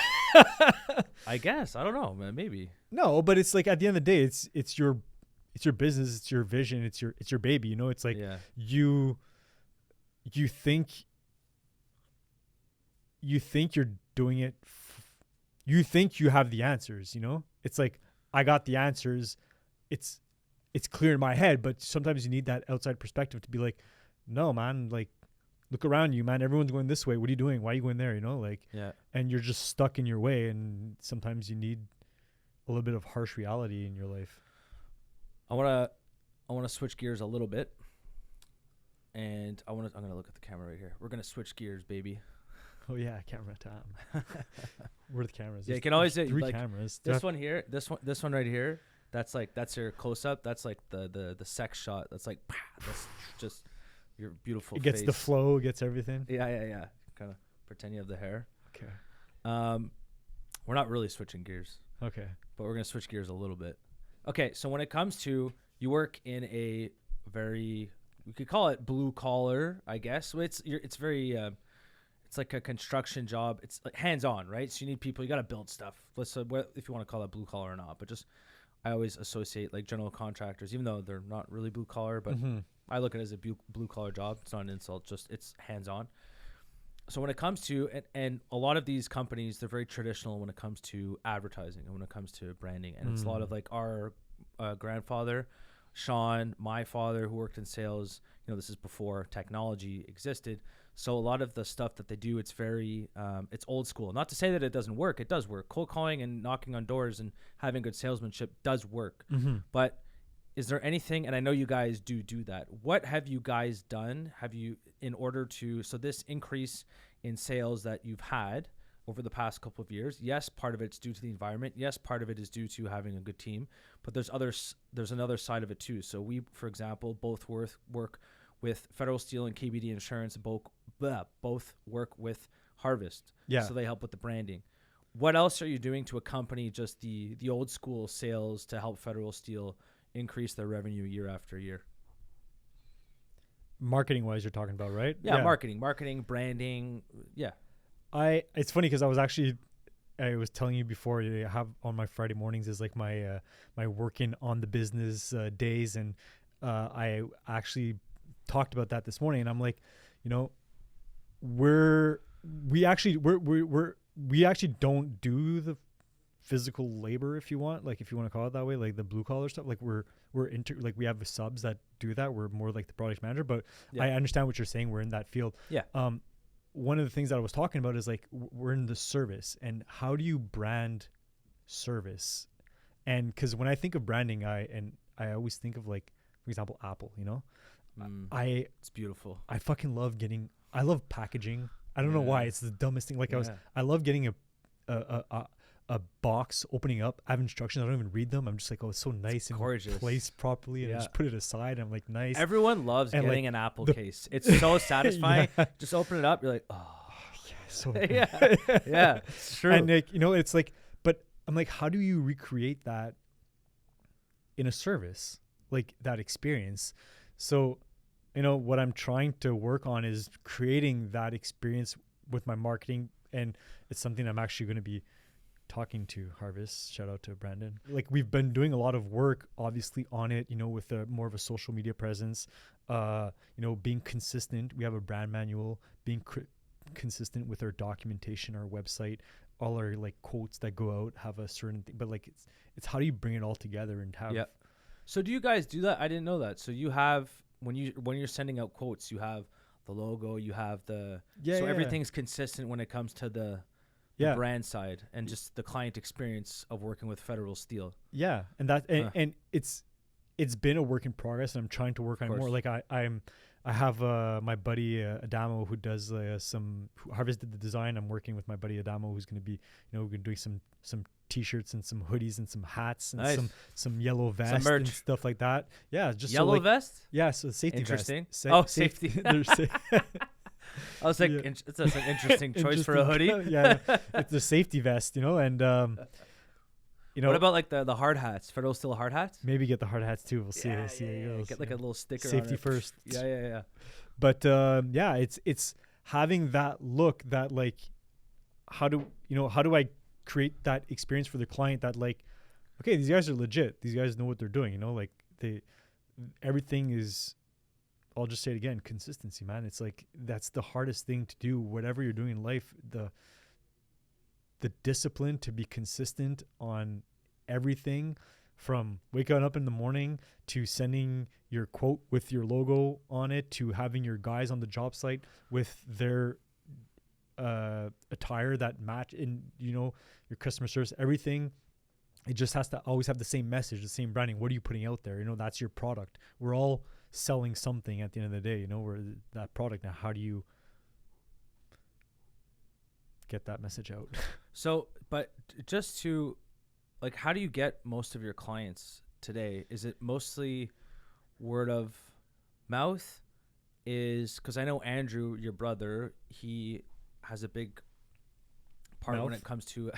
I guess. I don't know, man. Maybe. No, but it's like at the end of the day, it's your business, it's your vision, it's your baby. You know, it's like you think you're doing it. You think you have the answers. You know, it's like I got the answers. It's clear in my head, but sometimes you need that outside perspective to be like, no, man, like. Look around you, man. Everyone's going this way. What are you doing? Why are you going there? You know, like, and you're just stuck in your way. And sometimes you need a little bit of harsh reality in your life. I want to switch gears a little bit. And I'm going to look at the camera right here. We're going to switch gears, baby. Oh yeah. Camera time. Where are the cameras? Yeah. You can always say three like, cameras. This one here, this one right here. That's your close up. That's like the sex shot. That's like, that's just, your beautiful it gets face. The flow, it gets everything. Yeah. Kind of pretend you have the hair. Okay. We're not really switching gears. Okay. But we're going to switch gears a little bit. Okay, so when it comes to you work in a very, we could call it blue collar, I guess. It's very it's like a construction job. It's like hands-on, right? So you need people, you got to build stuff. If you want to call that blue collar or not, but just I always associate like general contractors, even though they're not really blue collar, but I look at it as a blue collar job. It's not an insult, just it's hands-on. So when it comes to, and a lot of these companies, they're very traditional when it comes to advertising and when it comes to branding. And it's a lot of like our grandfather, Sean, my father who worked in sales, you know, this is before technology existed. So a lot of the stuff that they do, it's very, it's old school. Not to say that it doesn't work. It does work. Cold calling and knocking on doors and having good salesmanship does work. But is there anything, and I know you guys do that, what have you guys done? Have you, in order to, so this increase in sales that you've had over the past couple of years, yes, part of it's due to the environment. Yes, part of it is due to having a good team, but there's another side of it too. So we, for example, both work with Federal Steel and KBD Insurance, both work with Harvest. Yeah. So they help with the branding. What else are you doing to accompany just the old school sales to help Federal Steel increase their revenue year after year? Marketing wise, you're talking about, right? Yeah. Marketing, branding. Yeah. It's funny because I was telling you before, I have on my Friday mornings is like my working on the business days. And I actually talked about that this morning, and I'm like, you know, we actually don't do the physical labor, if you want to call it that way, like the blue collar stuff. Like we have subs that do that. We're more like the product manager, but I understand what you're saying. We're in that field. Yeah. One of the things that I was talking about is like we're in the service, and how do you brand service? And because when I think of branding, I always think of, like, for example, Apple. You know, it's beautiful. I love packaging. I don't know why. It's the dumbest thing. Like I love getting a box, opening up. I have instructions. I don't even read them. I'm just like, oh, it's so nice and gorgeous, placed properly, and I just put it aside. I'm like, nice. Everyone loves getting an Apple case. It's so satisfying. Just open it up. You're like, oh, yeah, so yeah, it's true. And like, you know, it's like, but I'm like, how do you recreate that in a service, like that experience? So, you know, what I'm trying to work on is creating that experience with my marketing, and it's something I'm actually going to be talking to Harvest. Shout out to Brandon. Like, we've been doing a lot of work, obviously, on it, you know, with more of a social media presence, you know, being consistent. We have a brand manual, being consistent with our documentation, our website, all our like quotes that go out have a certain thing, but like it's how do you bring it all together and have. So do you guys do that? I didn't know that. So you have, when you're sending out quotes, you have the logo, you have so everything's consistent when it comes to the brand side and just the client experience of working with Federal Steel. Yeah. And that, and it's been a work in progress, and I'm trying to work on more. Like I have my buddy Adamo, who does who Harvest did the design. I'm working with my buddy Adamo, who's going to be, you know, we're going to do some t-shirts and some hoodies and some hats and some yellow vests and stuff like that. Yeah, just yellow vest. Yeah, so safety vest. Interesting. Safety. I was like, it's an interesting choice for a hoodie. Yeah, it's a safety vest, you know, and you know. What about like the hard hats? Federal Steel hard hats? Maybe get the hard hats too. We'll see. Yeah, See how it goes. Get like a little sticker. Safety on it. first. Yeah. But yeah, it's having that look that like, how do I create that experience for the client that like, okay, these guys are legit. These guys know what they're doing. You know, like everything is. I'll just say it again, consistency, man. It's like that's the hardest thing to do. Whatever you're doing in life, the discipline to be consistent on everything, from waking up in the morning to sending your quote with your logo on it, to having your guys on the job site with their attire that match in, you know, your customer service, everything. It just has to always have the same message, the same branding. What are you putting out there? You know, that's your product. We're all selling something at the end of the day, you know, where that product. Now, how do you get that message out? So, but just to like, how do you get most of your clients today? Is it mostly word of mouth? Because I know Andrew, your brother, he has a big part when it comes to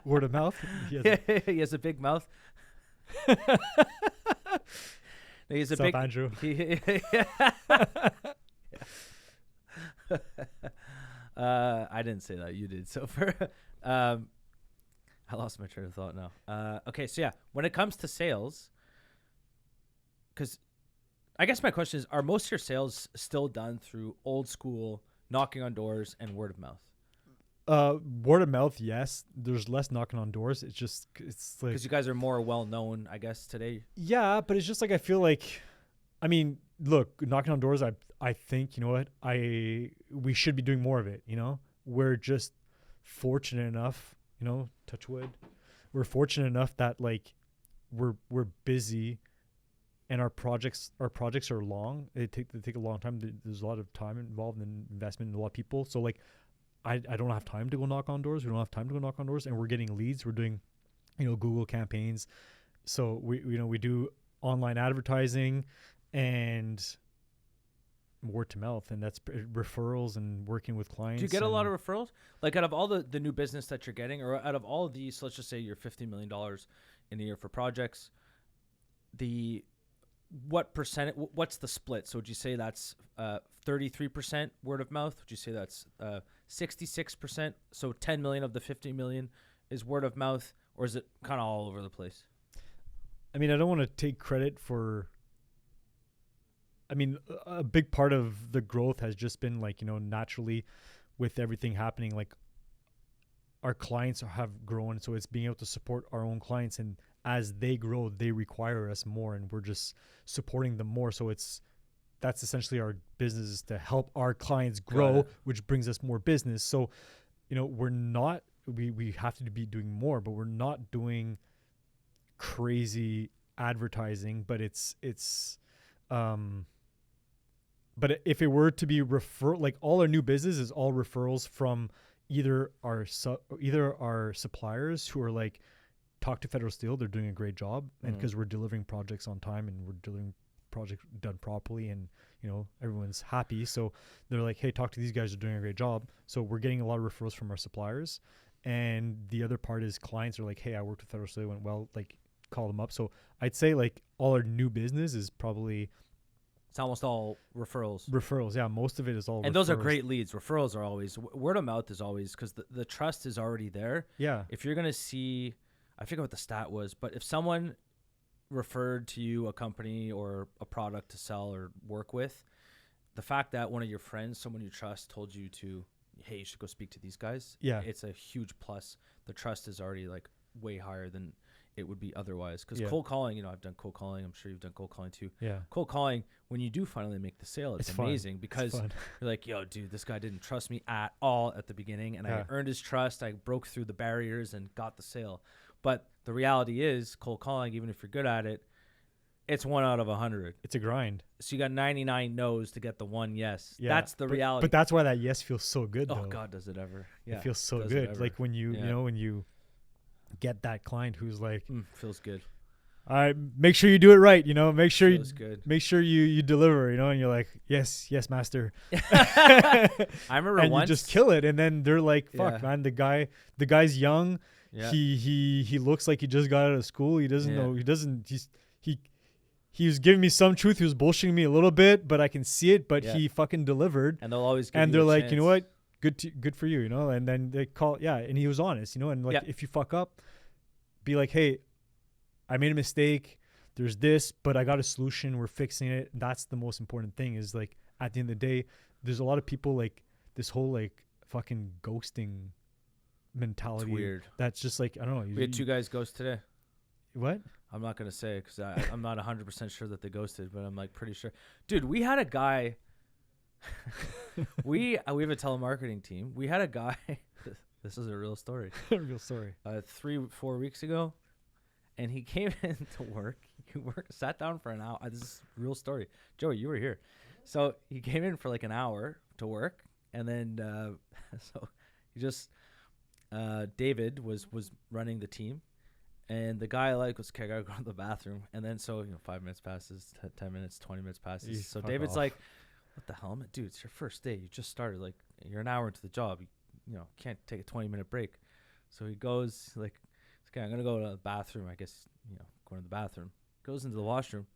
word of mouth. He has a big mouth. He's a big Andrew. I didn't say that. You did. So I lost my train of thought now. Okay, so yeah, when it comes to sales, because I guess my question is, are most of your sales still done through old school knocking on doors and word of mouth? Word of mouth, yes. There's less knocking on doors. It's like, because you guys are more well known, I guess, today. Yeah, but it's just like, I feel like, I mean, look, knocking on doors, I think, you know what, we should be doing more of it. You know, we're just fortunate enough, you know, touch wood, we're fortunate enough that like we're busy, and our projects are long. They take a long time. There's a lot of time involved in investment in a lot of people. So like, I don't have time to go knock on doors. We don't have time to go knock on doors, and we're getting leads. We're doing, you know, Google campaigns. So we do online advertising and word to mouth, and that's referrals and working with clients. Do you get a lot of referrals? Like, out of all the new business that you're getting, or out of all of these, let's just say you're $50 million in a year for projects, what's the split? So would you say that's 33% word of mouth? Would you say that's 66%? So 10 million of the 50 million is word of mouth, or is it kind of all over the place? I mean, I don't want to take credit for, I mean, a big part of the growth has just been like, you know, naturally with everything happening, like our clients have grown. So it's being able to support our own clients, and as they grow, they require us more, and we're just supporting them more. So that's essentially our business, is to help our clients grow, which brings us more business. So, you know, we have to be doing more, but we're not doing crazy advertising, but but if it were to be like all our new business is all referrals from either our suppliers who are like, talk to Federal Steel, they're doing a great job, and because we're delivering projects on time and we're delivering projects done properly, and you know, everyone's happy, so they're like, hey, talk to these guys, are doing a great job. So we're getting a lot of referrals from our suppliers, and the other part is clients are like, hey, I worked with Federal Steel, it went well, like, call them up. So I'd say like all our new business is probably, it's almost all referrals. Yeah, most of it is all and referrals. Those are great leads. Referrals are always, word of mouth is always, because the trust is already there. Yeah, if you're gonna see, I forget what the stat was, but if someone referred to you a company or a product to sell or work with, the fact that one of your friends, someone you trust, told you to, hey, you should go speak to these guys, it's a huge plus. The trust is already like way higher than it would be otherwise. Because cold calling, you know, I've done cold calling. I'm sure you've done cold calling too. Yeah. Cold calling, when you do finally make the sale, it's amazing fun. Because you're like, yo, dude, this guy didn't trust me at all at the beginning, and I earned his trust. I broke through the barriers and got the sale. But the reality is, cold calling, even if you're good at it, it's 1 out of 100. It's a grind. So you got 99 no's to get the one yes. Yeah, that's the reality. But that's why that yes feels so good, though. Oh, God, does it ever. Yeah, it feels so good. Like when you, you know, when you get that client who's like... feels good. all right, make sure you do it right, make sure you deliver, and you're like, yes, master. I remember and once you just kill it, and then they're like, fuck, Yeah. man, the guy's young. Yeah. He looks like he just got out of school. He doesn't Yeah. know. He was giving me some truth. He was bullshitting me a little bit, but I can see it. But Yeah. he fucking delivered. And they'll always give And you they're a like, chance. you know what? Good for you, And then they call, and he was honest, and like, Yeah. if you fuck up, be like, hey, I made a mistake. There's this, but I got a solution. We're fixing it. That's the most important thing. Is like, at the end of the day, there's a lot of people like this whole like fucking ghosting mentality. It's weird. That's just like, I don't know. We had 2 guys ghost today. What? I'm not going to say because I'm not 100% sure that they ghosted, but I'm like pretty sure. Dude, we had a guy. we have a telemarketing team. We had a guy. This is a real story. Real story. 3-4 weeks ago. And he came in to work. Sat down for an hour. This is a real story. Joey, you were here. So he came in for like an hour to work. And then, so he just, David was running the team. And the guy was, okay, I gotta go to the bathroom. And then 5 minutes passes, 10 minutes, 20 minutes passes. So David's like, what the hell, man? Dude, it's your first day. You just started. Like, you're an hour into the job. You can't take a 20-minute break. So he goes like, okay, I'm gonna go to the bathroom. I guess going to the bathroom. Goes into the washroom.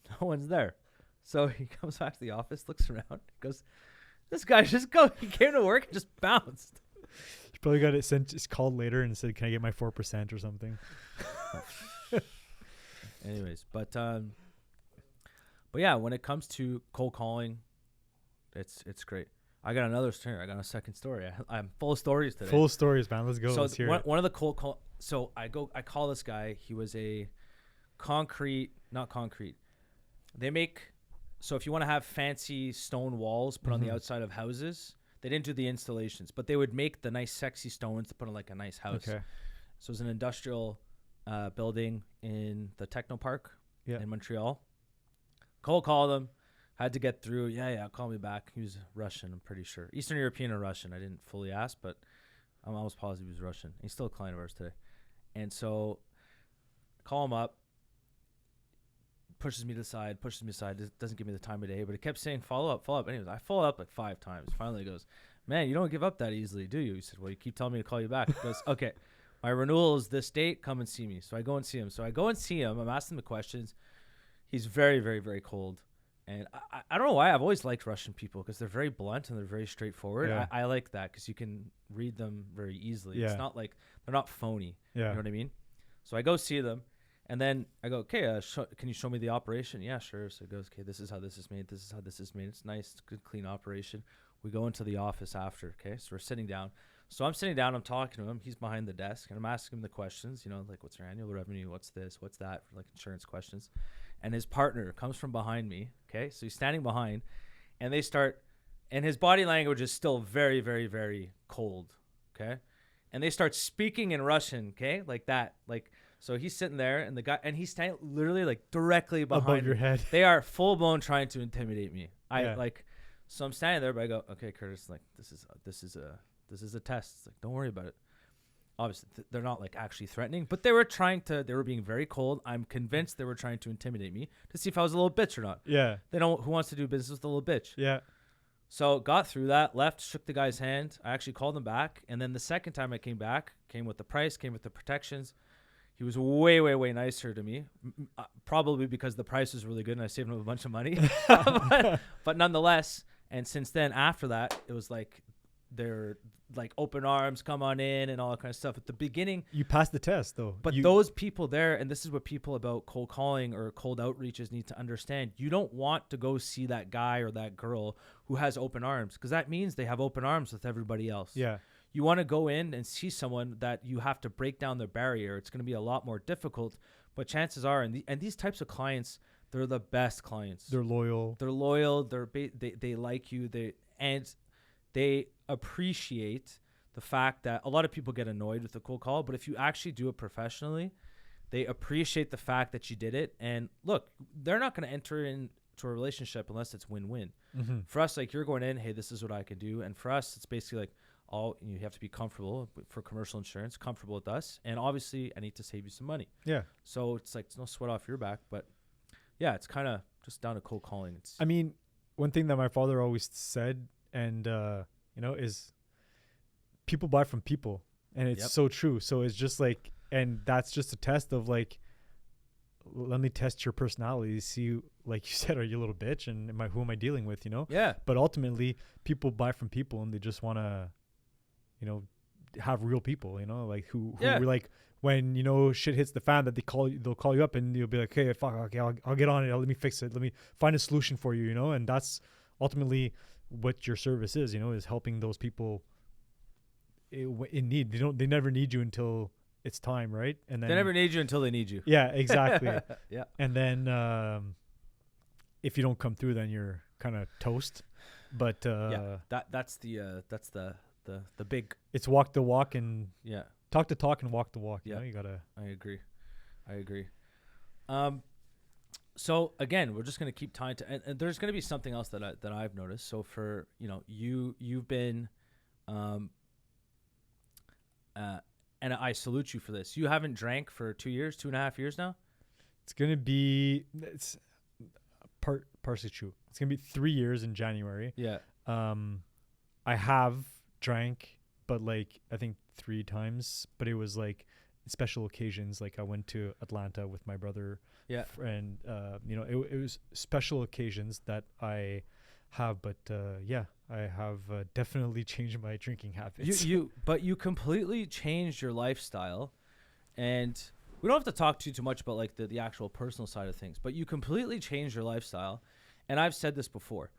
No one's there. So he comes back to the office, looks around, goes, this guy just go. He came to work and just bounced. He probably got it sent. It's called later and said, "Can I get my 4% or something?" Anyways, but yeah, when it comes to cold calling, it's great. I got another story. I got a second story. I'm full of stories today. Full of stories, man. Let's go. So let's hear it. one of the cold call. So I call this guy. He was a not concrete. They make, so if you want to have fancy stone walls put on the outside of houses, they didn't do the installations, but they would make the nice sexy stones to put on like a nice house. Okay. So it was an industrial building in the Techno Park in Montreal. Cold called him. Had to get through. Yeah, call me back. He was Russian, I'm pretty sure. Eastern European or Russian. I didn't fully ask, but I'm almost positive he was Russian. He's still a client of ours today. And so call him up. Pushes me aside. Doesn't give me the time of day, but it kept saying follow up. Anyways, I followed up like 5 times. Finally he goes, man, you don't give up that easily, do you? He said, well, you keep telling me to call you back. He goes, okay, my renewal is this date. Come and see me. So I go and see him. I'm asking the questions. He's very, very, very cold. And I don't know why. I've always liked Russian people because they're very blunt and they're very straightforward. Yeah. I like that because you can read them very easily. Yeah. It's not like they're not phony. Yeah. You know what I mean? So I go see them. And then I go, okay, can you show me the operation? Yeah, sure. So it goes, okay, this is how this is made. This is how this is made. It's nice, good, clean operation. We go into the office after, okay? So we're sitting down. So I'm sitting down. I'm talking to him. He's behind the desk. And I'm asking him the questions, like what's your annual revenue? What's this? What's that? For like insurance questions. And his partner comes from behind me, okay? So he's standing behind. And they start, and his body language is still very, very, very cold, okay? And they start speaking in Russian, okay? Like that, like... So he's sitting there, and the guy, and he's standing literally like directly behind above your head. They are full blown trying to intimidate me. So I'm standing there, but I go, okay, Curtis, like this is a test. It's like, don't worry about it. Obviously, they're not like actually threatening, but they were being very cold. I'm convinced they were trying to intimidate me to see if I was a little bitch or not. Yeah. They don't. Who wants to do business with a little bitch? Yeah. So got through that, left, shook the guy's hand. I actually called him back, and then the second time I came back, came with the price, came with the protections. He was way, way, way nicer to me, probably because the price was really good and I saved him a bunch of money. but nonetheless, and since then, after that, it was like they're like open arms, come on in and all that kind of stuff. At the beginning, you passed the test though. But those people there, and this is what people about cold calling or cold outreaches need to understand. You don't want to go see that guy or that girl who has open arms because that means they have open arms with everybody else. Yeah. You want to go in and see someone that you have to break down their barrier. It's going to be a lot more difficult, but chances are, and these types of clients, they're the best clients. They're loyal. They like you. They appreciate the fact that a lot of people get annoyed with the cold call, but if you actually do it professionally, they appreciate the fact that you did it. And look, they're not going to enter into a relationship unless it's win-win. Mm-hmm. For us, like you're going in, hey, this is what I can do. And for us, it's basically like, You have to be comfortable for commercial insurance, comfortable with us, and obviously I need to save you some money. Yeah. So it's like, it's no sweat off your back, but yeah, it's kind of just down to cold calling. I mean, one thing that my father always said, and is people buy from people, and it's so true. So it's just like, and that's just a test of like, let me test your personality, see, like you said, are you a little bitch, and who am I dealing with, Yeah. But ultimately, people buy from people, and they just want to, have real people, like who like, when shit hits the fan, that they'll call you up, and you'll be like, hey, fuck, okay, I'll get on it, let me fix it, let me find a solution for you, and that's ultimately what your service is, is helping those people in need. They never need you until it's time, right? And then they never need you until they need you. Yeah, exactly. Yeah. And then if you don't come through, then you're kind of toast. But that's the big. It's walk the walk and talk the talk and walk the walk. Yeah, you gotta. I agree. So again, we're just gonna keep tying to, and there's gonna be something else that I've noticed. So for you've been, and I salute you for this. You haven't drank for 2.5 years now. It's partially true. It's gonna be 3 years in January. Yeah. I have drank, but like I think 3 times. But it was like special occasions. Like I went to Atlanta with my brother. Yeah. And it was special occasions that I have. But I have definitely changed my drinking habits. But you completely changed your lifestyle, and we don't have to talk too much about like the actual personal side of things. But you completely changed your lifestyle, and I've said this before.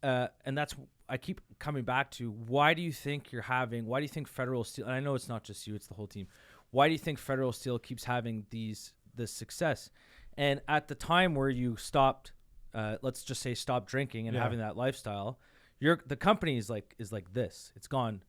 And that's, I keep coming back to, why do you think Federal Steel, and I know it's not just you, it's the whole team. Why do you think Federal Steel keeps having this success? And at the time where you stopped, let's just say stop drinking and having that lifestyle, the company is like this. It's gone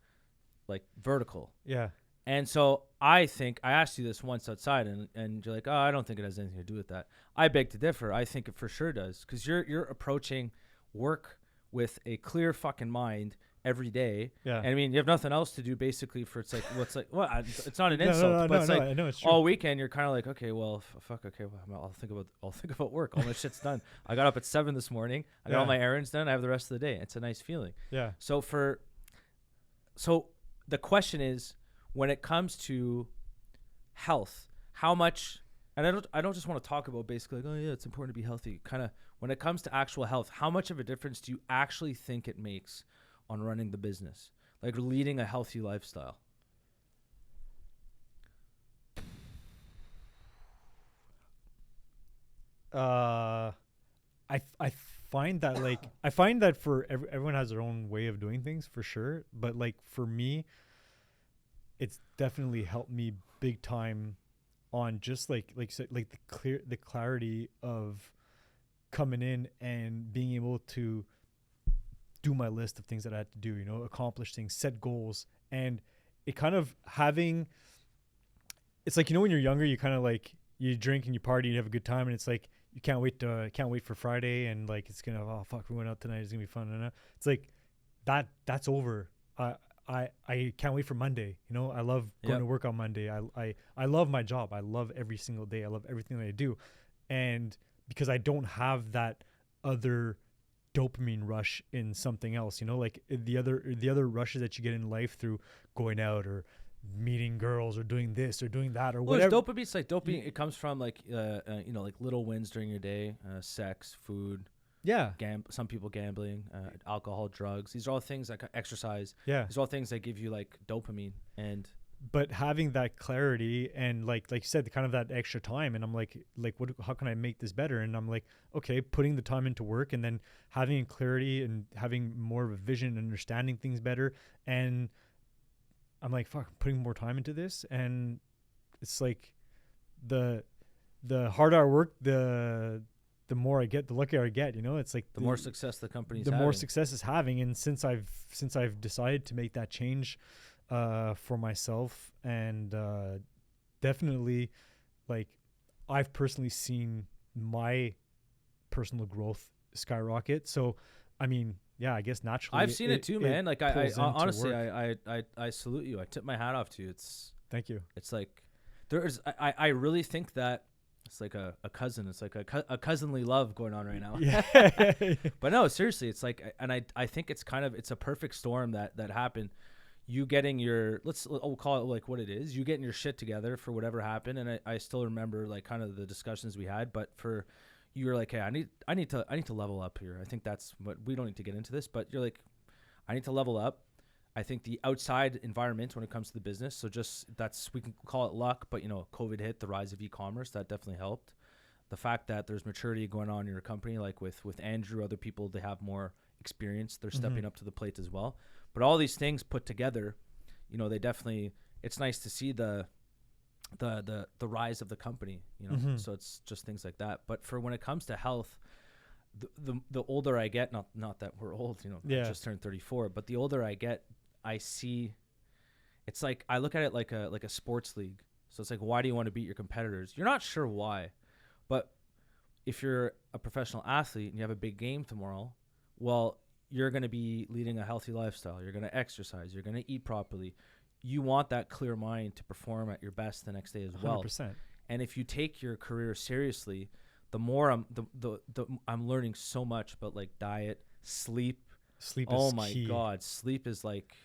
like vertical. Yeah. And so I think, I asked you this once outside, and you're like, oh, I don't think it has anything to do with that. I beg to differ. I think it for sure does, because you're approaching work with a clear fucking mind every day. Yeah. And I mean, you have nothing else to do basically it's not an insult, but it's like, I know it's true. All weekend you're kind of like, okay, well, okay, well, I'll think about work. All my shit's done. I got up at 7 this morning. I got all my errands done. I have the rest of the day. It's a nice feeling. Yeah. So the question is, when it comes to health, how much, and I don't just want to talk about basically like, oh yeah, it's important to be healthy. Kind of when it comes to actual health, how much of a difference do you actually think it makes on running the business, like leading a healthy lifestyle? I find that for everyone has their own way of doing things for sure, but like for me, it's definitely helped me big time on just like you said, like the clarity of coming in and being able to do my list of things that I had to do, accomplish things, set goals. And it kind of it's like, when you're younger, you kind of like, you drink and you party, you have a good time, and it's like, you can't wait for Friday, and like, it's gonna, oh fuck, we went out tonight, it's gonna be fun. And it's like that's over. I can't wait for Monday. I love going to work on Monday. I love my job. I love every single day. I love everything that I do. And because I don't have that other dopamine rush in something else, like the other rushes that you get in life through going out or meeting girls or doing this or doing that or whatever. Dopamine, it's like dopamine. It comes from like like little wins during your day, sex, food. Yeah. Some people gambling, alcohol, drugs. These are all things like exercise. Yeah. These are all things that give you like dopamine. But having that clarity and like you said, kind of that extra time, and I'm like how can I make this better? And I'm like, okay, putting the time into work and then having clarity and having more of a vision and understanding things better. And I'm like, fuck, putting more time into this. And it's like the harder I work, the more I get, the luckier I get, it's like the more success the company's having. More success is having. And since I've decided to make that change for myself, and definitely like I've personally seen my personal growth skyrocket. So I mean, yeah, I guess naturally. I've seen it too, man. Like I honestly, I salute you. I tip my hat off to you. Thank you. It's like I really think that it's like a cousin. It's like a cousinly love going on right now. Yeah. But no, seriously, it's like, and I think it's a perfect storm that happened. You getting we'll call it like what it is. You getting your shit together for whatever happened, and I still remember like kind of the discussions we had. But for you were like, hey, I need to level up here. I think that's what we don't need to get into this, but you're like, I need to level up. I think the outside environment when it comes to the business, so we can call it luck, but COVID hit, the rise of e-commerce, that definitely helped. The fact that there's maturity going on in your company, like with Andrew, other people, they have more experience, they're stepping up to the plate as well. But all these things put together, they definitely, it's nice to see the rise of the company, so it's just things like that. But for when it comes to health, the older I get, not that we're old, I just turned 34, but the older I get, I see, it's like, I look at it like a sports league. So it's like, why do you want to beat your competitors? You're not sure why, but if you're a professional athlete and you have a big game tomorrow, well, you're going to be leading a healthy lifestyle. You're going to exercise. You're going to eat properly. You want that clear mind to perform at your best the next day as well. 100%. And if you take your career seriously, the more I'm learning so much about like diet, sleep. Sleep is key. My God, sleep is like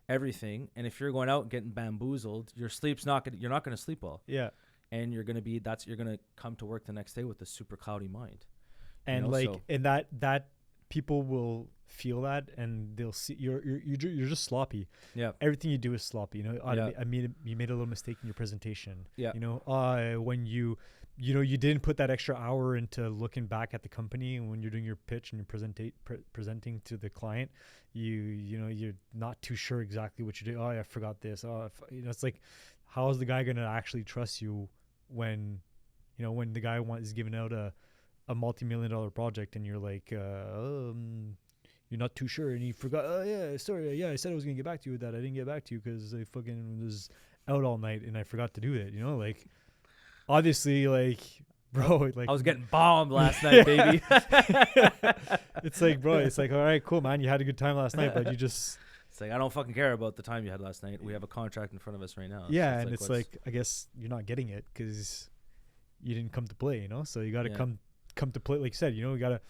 everything. And if you're going out and getting bamboozled, your sleep's you're not going to sleep well. Yeah. And you're going to come to work the next day with a super cloudy mind. And that people will feel that, and they'll see you're just sloppy. Yeah. Everything you do is sloppy. You made a little mistake in your presentation. Yeah. When you didn't put that extra hour into looking back at the company, and when you're doing your pitch and you're presenting to the client, you're not too sure exactly what you do. Oh, I forgot this. It's like, how is the guy going to actually trust you when the guy is giving out a multi-million-dollar project and you're like, you're not too sure, and you forgot. Oh yeah, sorry. Yeah, I said I was gonna get back to you with that. I didn't get back to you because I fucking was out all night and I forgot to do it. Like, obviously, like, bro, like, I was getting bombed last night, baby. It's like, bro, it's like, all right, cool, man, you had a good time last night, but you just. It's like, I don't fucking care about the time you had last night. We have a contract in front of us right now. Yeah, so it's like I guess you're not getting it because you didn't come to play. So you got to come to play, like you said. You got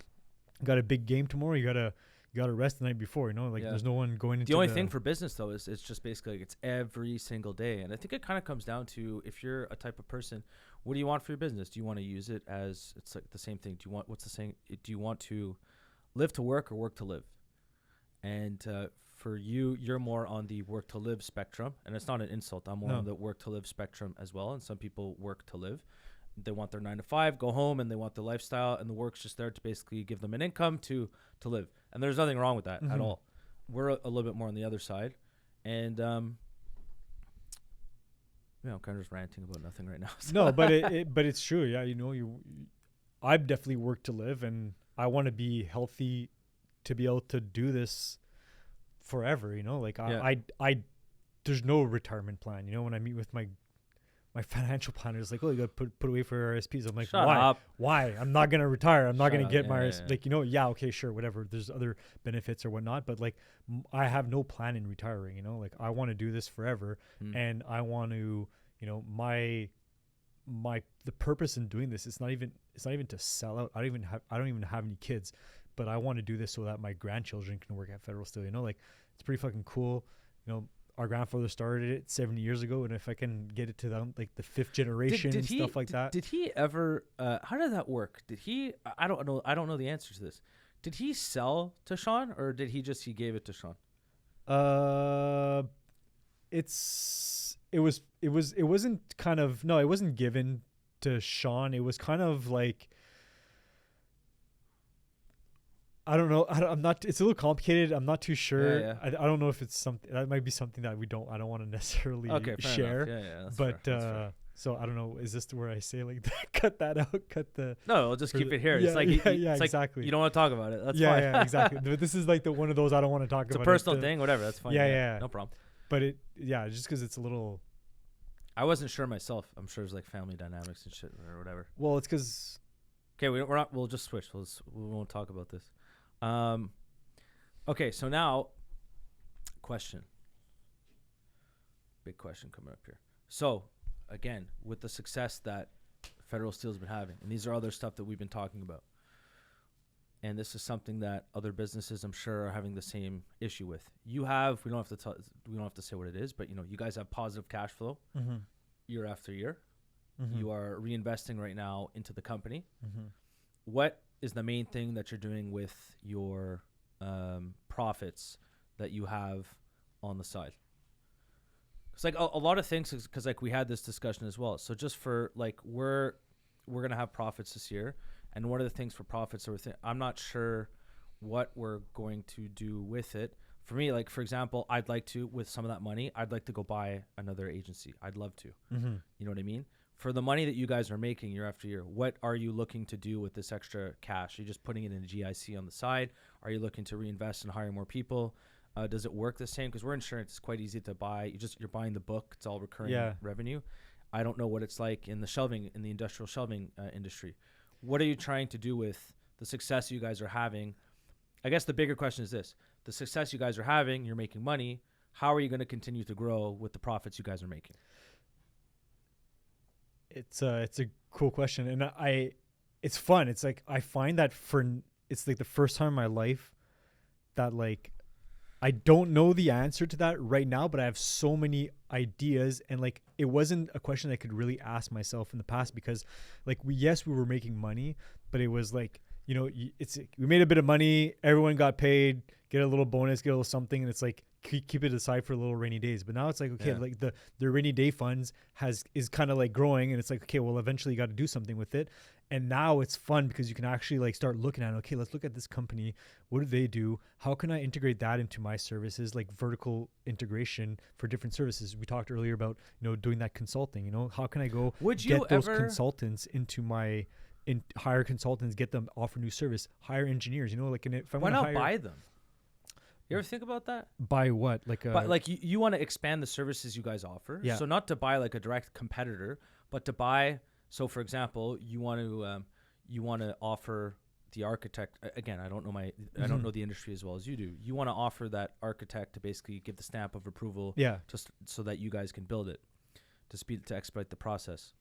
a big game tomorrow. You gotta rest the night before. There's no one going into the only thing for business though is it's just basically like it's every single day. And I think it kind of comes down to, if you're a type of person, what do you want for your business? Do you want to use it as, it's like the same thing. Do you want to live to work or work to live? And for you, you're more on the work to live spectrum, and it's not an insult. I'm more on the work to live spectrum as well. And some people work to live. They want their 9 to 5, go home, and they want the lifestyle, and the work's just there to basically give them an income to live. And there's nothing wrong with that at all. We're a little bit more on the other side. And I'm kind of just ranting about nothing right now. So. No, but it's true. Yeah, I've definitely worked to live, and I want to be healthy to be able to do this forever. I there's no retirement plan. When I meet with my financial planner, is like, oh, you got to put away for RSPs. I'm like, Shut up. Why? I'm not going to retire. I'm not going to get my RSP. Yeah, okay, sure, whatever. There's other benefits or whatnot, but like, I have no plan in retiring. Like, I want to do this forever, and I want to, the purpose in doing this, it's not even to sell out. I don't even have any kids, but I want to do this so that my grandchildren can work at Federal Steel. Like, it's pretty fucking cool. Our grandfather started it 70 years ago, and if I can get it to them, like the 5th generation and stuff like that. Did he ever? How did that work? Did he? I don't know. I don't know the answer to this. Did he sell to Sean, or did he gave it to Sean? It wasn't given to Sean. It was kind of like, I don't know. I'm not. It's a little complicated. I'm not too sure. Yeah. I don't know if it's something that might be something that I don't want to necessarily share. Enough. Yeah. But fair. So I don't know. Is this where I say like cut that out? No, we'll just keep it here. It's like exactly. You don't want to talk about it. That's fine. Yeah, exactly. But this is like the one of those I don't want to talk about. It's a personal thing. Whatever. That's fine. Yeah. No problem. But just because it's a little. I wasn't sure myself. I'm sure there's like family dynamics and shit or whatever. Well, it's because. Okay, we'll just switch. We won't talk about this. Okay, so now, big question coming up here. So, again, with the success that Federal Steel has been having, and these are other stuff that we've been talking about, and this is something that other businesses, I'm sure, are having the same issue with. You have, we don't have to say what it is, but you guys have positive cash flow year after year. You are reinvesting right now into the company. What is the main thing that you're doing with your profits that you have on the side? It's like a lot of things, because like we had this discussion as well. So just for like, we're going to have profits this year. And one of the things for profits, I'm not sure what we're going to do with it. For me, like, for example, I'd like to, with some of that money, I'd like to go buy another agency. I'd love to. You know what I mean? For the money that you guys are making year after year, what are you looking to do with this extra cash? Are you just putting it in a GIC on the side? Are you looking to reinvest and hire more people? Does it work the same? Because we're insurance, it's quite easy to buy. You're buying the book. It's all recurring revenue. I don't know what it's like in the industrial shelving industry. What are you trying to do with the success you guys are having? I guess the bigger question is this: the success you guys are having, you're making money. How are you going to continue to grow with the profits you guys are making? It's a cool question, and it's fun. It's like I find that it's like the first time in my life that like I don't know the answer to that right now, but I have so many ideas, and like it wasn't a question I could really ask myself in the past, because like we were making money, but it was like, we made a bit of money, everyone got paid, get a little bonus, get a little something, and it's like keep it aside for little rainy days. But now it's like, okay, like the rainy day funds is kind of like growing, and it's like, okay, well, eventually you got to do something with it. And now it's fun because you can actually like start looking at, okay, let's look at this company. What do they do? How can I integrate that into my services? Like vertical integration for different services. We talked earlier about, doing that consulting, how can I go get those consultants into hire consultants, get them, offer new service, hire engineers, like, and if I why not buy them? You ever think about that? Buy what? But you want to expand the services you guys offer. Yeah. So not to buy like a direct competitor, but to buy. So for example, you want to offer the architect. Again, I don't know the industry as well as you do. You want to offer that architect to basically give the stamp of approval. Yeah. Just so that you guys can build it, to expedite the process.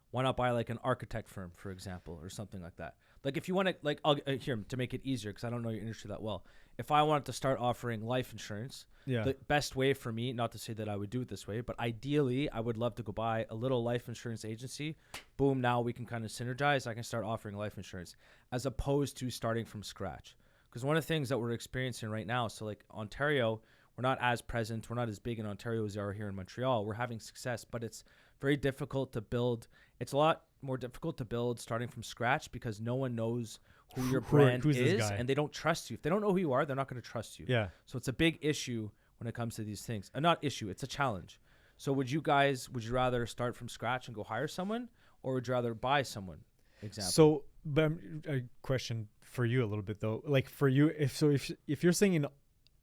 Why not buy like an architect firm, for example, or something like that? Like if you want to, like, here to make it easier, because I don't know your industry that well. If I wanted to start offering life insurance, the best way for me, not to say that I would do it this way, but ideally I would love to go buy a little life insurance agency. Boom, now we can kind of synergize. I can start offering life insurance as opposed to starting from scratch. Because one of the things that we're experiencing right now, so like Ontario, we're not as present, we're not as big in Ontario as we are here in Montreal. We're having success, but it's very difficult to build. It's a lot more difficult to build starting from scratch because no one knows who your brand is, and they don't trust you. If they don't know who you are, they're not going to trust you. Yeah. So it's a big issue when it comes to these things. Not issue, it's a challenge. So would you rather start from scratch and go hire someone, or would you rather buy someone? Example. So, but a question for you a little bit though. Like for you, if you're saying in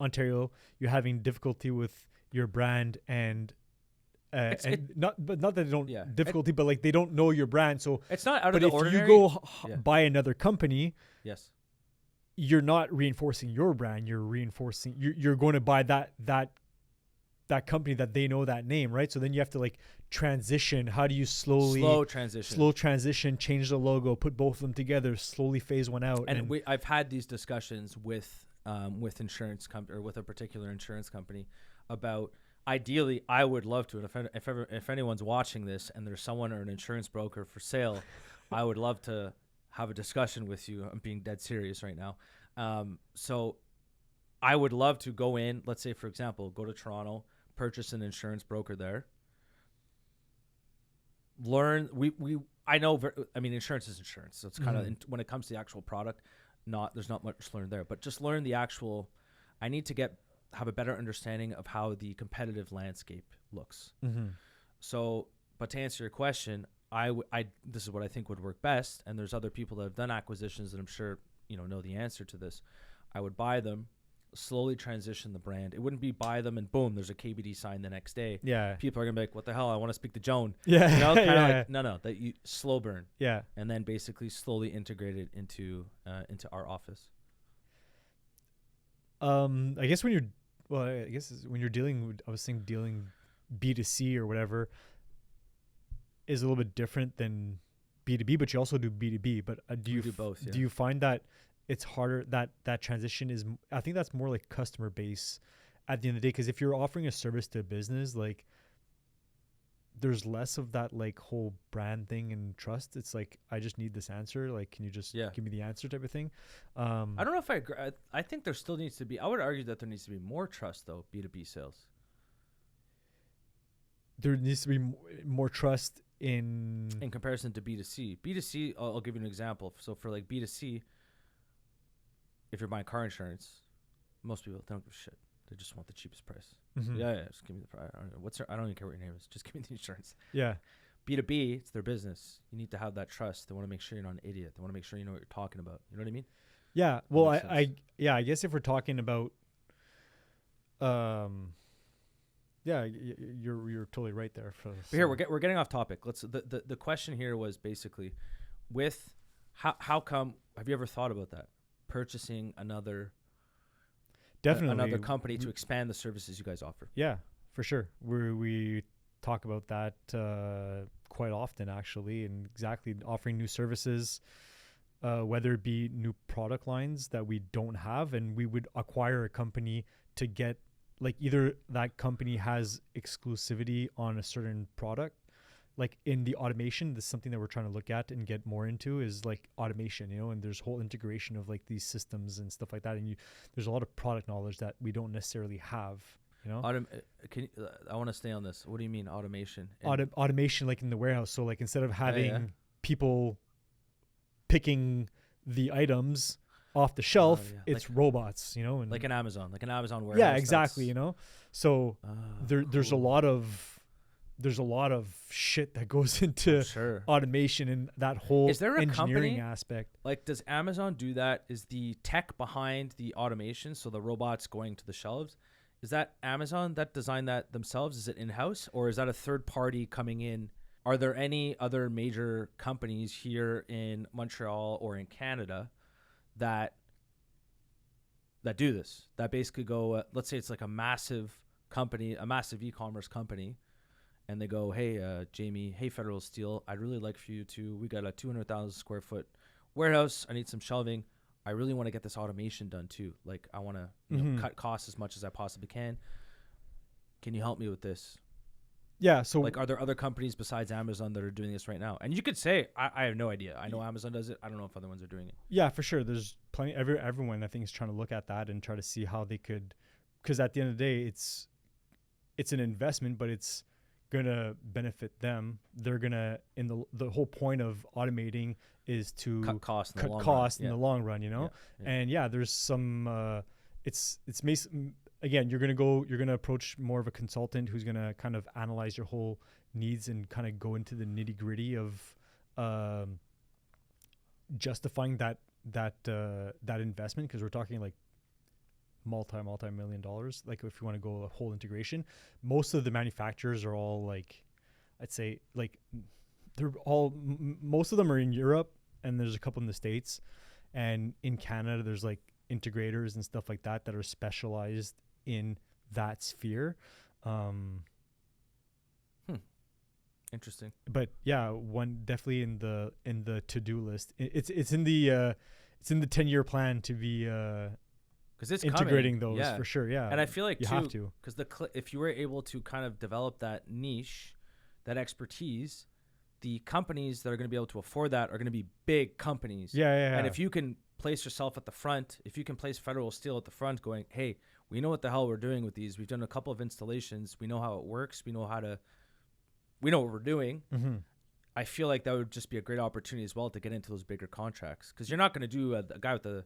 Ontario you're having difficulty with your brand and not that they don't difficulty, but like they don't know your brand. So it's not out of the ordinary. But if you go buy another company, yes, you're not reinforcing your brand. You're reinforcing. You're going to buy that company that they know that name, right? So then you have to like transition. How do you slow transition, change the logo, put both of them together, slowly phase one out? And I've had these discussions with insurance company or with a particular insurance company about. Ideally, I would love to, and if anyone's watching this and there's someone or an insurance broker for sale, I would love to have a discussion with you. I'm being dead serious right now. So I would love to go in, let's say, for example, go to Toronto, purchase an insurance broker there. Learn, insurance is insurance. So it's kind of, when it comes to the actual product, there's not much to learn there, but just learn the actual, I need to have a better understanding of how the competitive landscape looks. So, but to answer your question, this is what I think would work best. And there's other people that have done acquisitions that I'm sure, know the answer to this. I would buy them, slowly transition the brand. It wouldn't be buy them and boom, there's a KBD sign the next day. Yeah. People are going to be like, what the hell? I want to speak to Joan. Yeah. No, that you slow burn. Yeah. And then basically slowly integrate it into our office. I guess when you're dealing with, I was thinking dealing B2C or whatever is a little bit different than B2B, but you also do B2B. But do you do both? Yeah. Do you find that it's harder, that transition is, I think that's more like customer base at the end of the day? Because if you're offering a service to a business, like there's less of that like whole brand thing and trust. It's like, I just need this answer. Like, can you just give me the answer type of thing? I don't know if I agree. I think there still needs to be, I would argue that there needs to be more trust though, B2B sales. There needs to be more trust in comparison to B2C. B2C, I'll give you an example. So for like B2C, if you're buying car insurance, most people don't give a shit. They just want the cheapest price. Mm-hmm. Yeah, just give me the price. I don't even care what your name is. Just give me the insurance. Yeah. B2B, it's their business. You need to have that trust. They want to make sure you're not an idiot. They want to make sure you know what you're talking about. You know what I mean? Yeah. Well, I guess if we're talking about, you're totally right there. But here we're getting off topic. The question here was basically, with how come, have you ever thought about that, purchasing another company to expand the services you guys offer? Yeah, for sure. We talk about that quite often actually, and exactly offering new services, whether it be new product lines that we don't have, and we would acquire a company to get, like, either that company has exclusivity on a certain product. Like in the automation, this is something that we're trying to look at and get more into, is like automation, and there's whole integration of like these systems and stuff like that. And there's a lot of product knowledge that we don't necessarily have, I want to stay on this. What do you mean automation? Automation, like in the warehouse. So like instead of having people picking the items off the shelf, it's like robots, and like an Amazon warehouse. Yeah, exactly. So there's a lot of shit that goes into automation and that whole engineering company aspect. Like, does Amazon do that? Is the tech behind the automation, so the robots going to the shelves, is that Amazon that designed that themselves? Is it in-house, or is that a third party coming in? Are there any other major companies here in Montreal or in Canada that do this, that basically go, let's say it's like a massive company, a massive e-commerce company, and they go, hey, Jamie, hey, Federal Steel, I'd really like for you to, we got a 200,000 square foot warehouse. I need some shelving. I really want to get this automation done too. Like, I want to cut costs as much as I possibly can. Can you help me with this? Yeah. So like, are there other companies besides Amazon that are doing this right now? And you could say, I have no idea. I know Amazon does it. I don't know if other ones are doing it. Yeah, for sure. There's plenty. Everyone I think is trying to look at that and try to see how they could, because at the end of the day, it's an investment, but it's gonna benefit them. They're gonna, in the whole point of automating is to cut costs in the long run, Yeah. And there's some it's again, you're gonna approach more of a consultant who's gonna kind of analyze your whole needs and kind of go into the nitty-gritty of justifying that investment, because we're talking like multi-million dollars. Like, if you want to go a whole integration, most of the manufacturers are all like, I'd say like most of them are in Europe, and there's a couple in the States, and in Canada there's like integrators and stuff like that are specialized in that sphere. Interesting. But yeah, one definitely in the to-do list. It's in the 10-year plan to be because it's integrating coming. Those for sure. Yeah, and I feel like you have to, because if you were able to kind of develop that niche, that expertise, the companies that are going to be able to afford that are going to be big companies. Yeah. And if you can place yourself at the front, if you can place Federal Steel at the front, going, hey, we know what the hell we're doing with these. We've done a couple of installations. We know how it works. We know what we're doing. Mm-hmm. I feel like that would just be a great opportunity as well to get into those bigger contracts, because you're not going to do a guy with a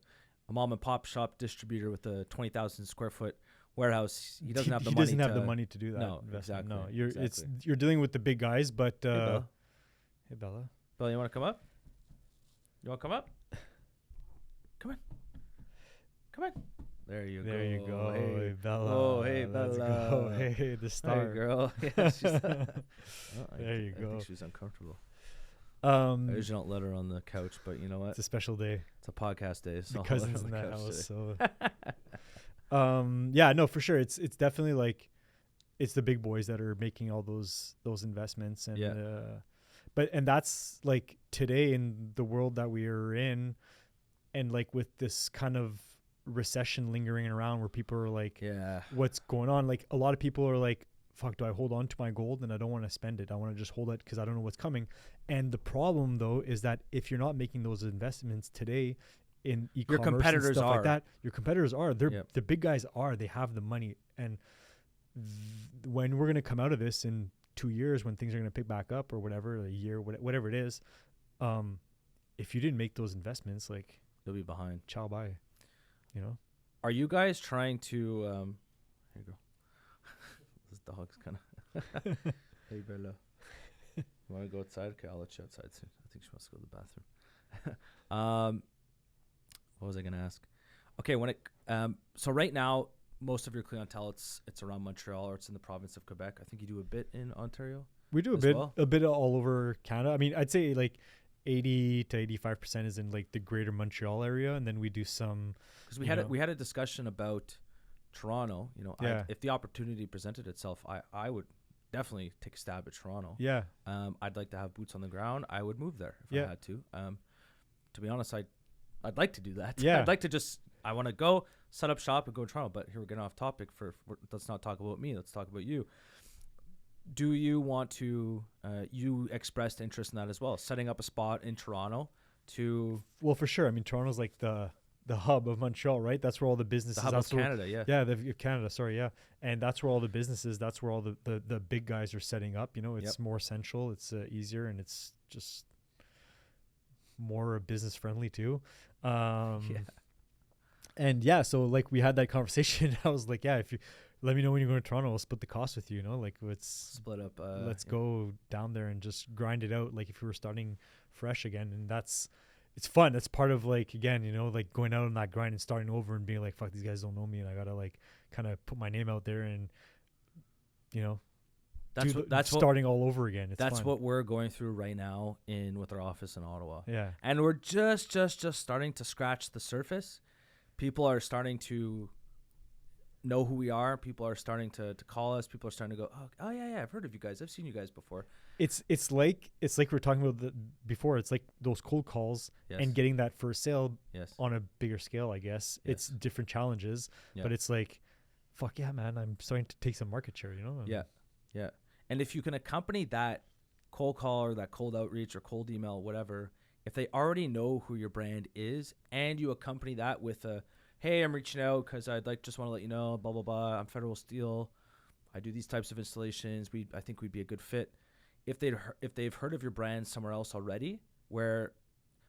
mom and pop shop distributor with a 20,000 square foot warehouse. He doesn't have the money. He doesn't have the money to do that. No, exactly. No, you're dealing with the big guys, but hey Bella, you want to come up? You want to come up? Come on. There you go. Hey Bella. Oh, hey Bella. Let's go. Hey, the star. Hey girl. Yeah, there you go. I think she's uncomfortable. I usually don't let her on the couch, but you know what? It's a special day. It's a podcast day. So the cousins in the house. So Yeah, no, for sure. It's definitely like, it's the big boys that are making all those investments. And, and that's like today in the world that we are in, and like with this kind of recession lingering around where people are like, what's going on? Like a lot of people are like, fuck, do I hold on to my gold? And I don't want to spend it. I want to just hold it because I don't know what's coming. And the problem though is that if you're not making those investments today in e-commerce, your competitors and stuff like that, your competitors are, the big guys are, they have the money. And when we're going to come out of this in 2 years, when things are going to pick back up or whatever, a year, whatever it is, if you didn't make those investments, like, you'll be behind. Ciao, bye. You know? Are you guys trying to, here you go. This dog's kind of, hey, Bella. You want to go outside? Okay, I'll let you outside soon. I think she wants to go to the bathroom. What was I going to ask? Okay, so right now, most of your clientele, it's around Montreal, or it's in the province of Quebec. I think you do a bit in Ontario. We do a bit all over Canada. I mean, I'd say like 80 to 85% is in like the greater Montreal area, and then we do some. Because we had a discussion about Toronto. You know, if the opportunity presented itself, I would definitely take a stab at Toronto. Yeah. I'd like to have boots on the ground. I would move there if I had to. To be honest, I'd like to do that. Yeah. I'd like to I want to go set up shop and go to Toronto. But here we're getting off topic. Let's not talk about me. Let's talk about you. Do you want to? You expressed interest in that as well, setting up a spot in Toronto to. Well, for sure. I mean, Toronto's like the hub of Montreal, right? That's where all the businesses. The hub of Canada, yeah. Yeah, Canada. Sorry, yeah, and that's where all the businesses. That's where all the big guys are setting up. You know, it's more central. It's easier, and it's just more business friendly too. And so like we had that conversation. I was like, yeah, if you let me know when you're going to Toronto, we'll split the cost with you. You know, like let's split up. Let's go down there and just grind it out. Like if we were starting fresh again, and it's fun. That's part of like, again, you know, like going out on that grind and starting over and being like, fuck, these guys don't know me, and I gotta like kind of put my name out there and, you know, that's starting all over again. That's fun. What we're going through right now with our office in Ottawa. Yeah, and we're just starting to scratch the surface. People are starting to know who we are. People are starting to call us. People are starting to go, oh yeah, I've heard of you guys. I've seen you guys before. It's like we were talking about before. It's like those cold calls and getting that first sale on a bigger scale, I guess. It's different challenges, but it's like, fuck yeah, man, I'm starting to take some market share, you know? Yeah. And if you can accompany that cold call or that cold outreach or cold email, whatever, if they already know who your brand is, and you accompany that with hey, I'm reaching out because just want to let you know, blah, blah, blah. I'm Federal Steel. I do these types of installations. I think we'd be a good fit. If they've heard of your brand somewhere else already, where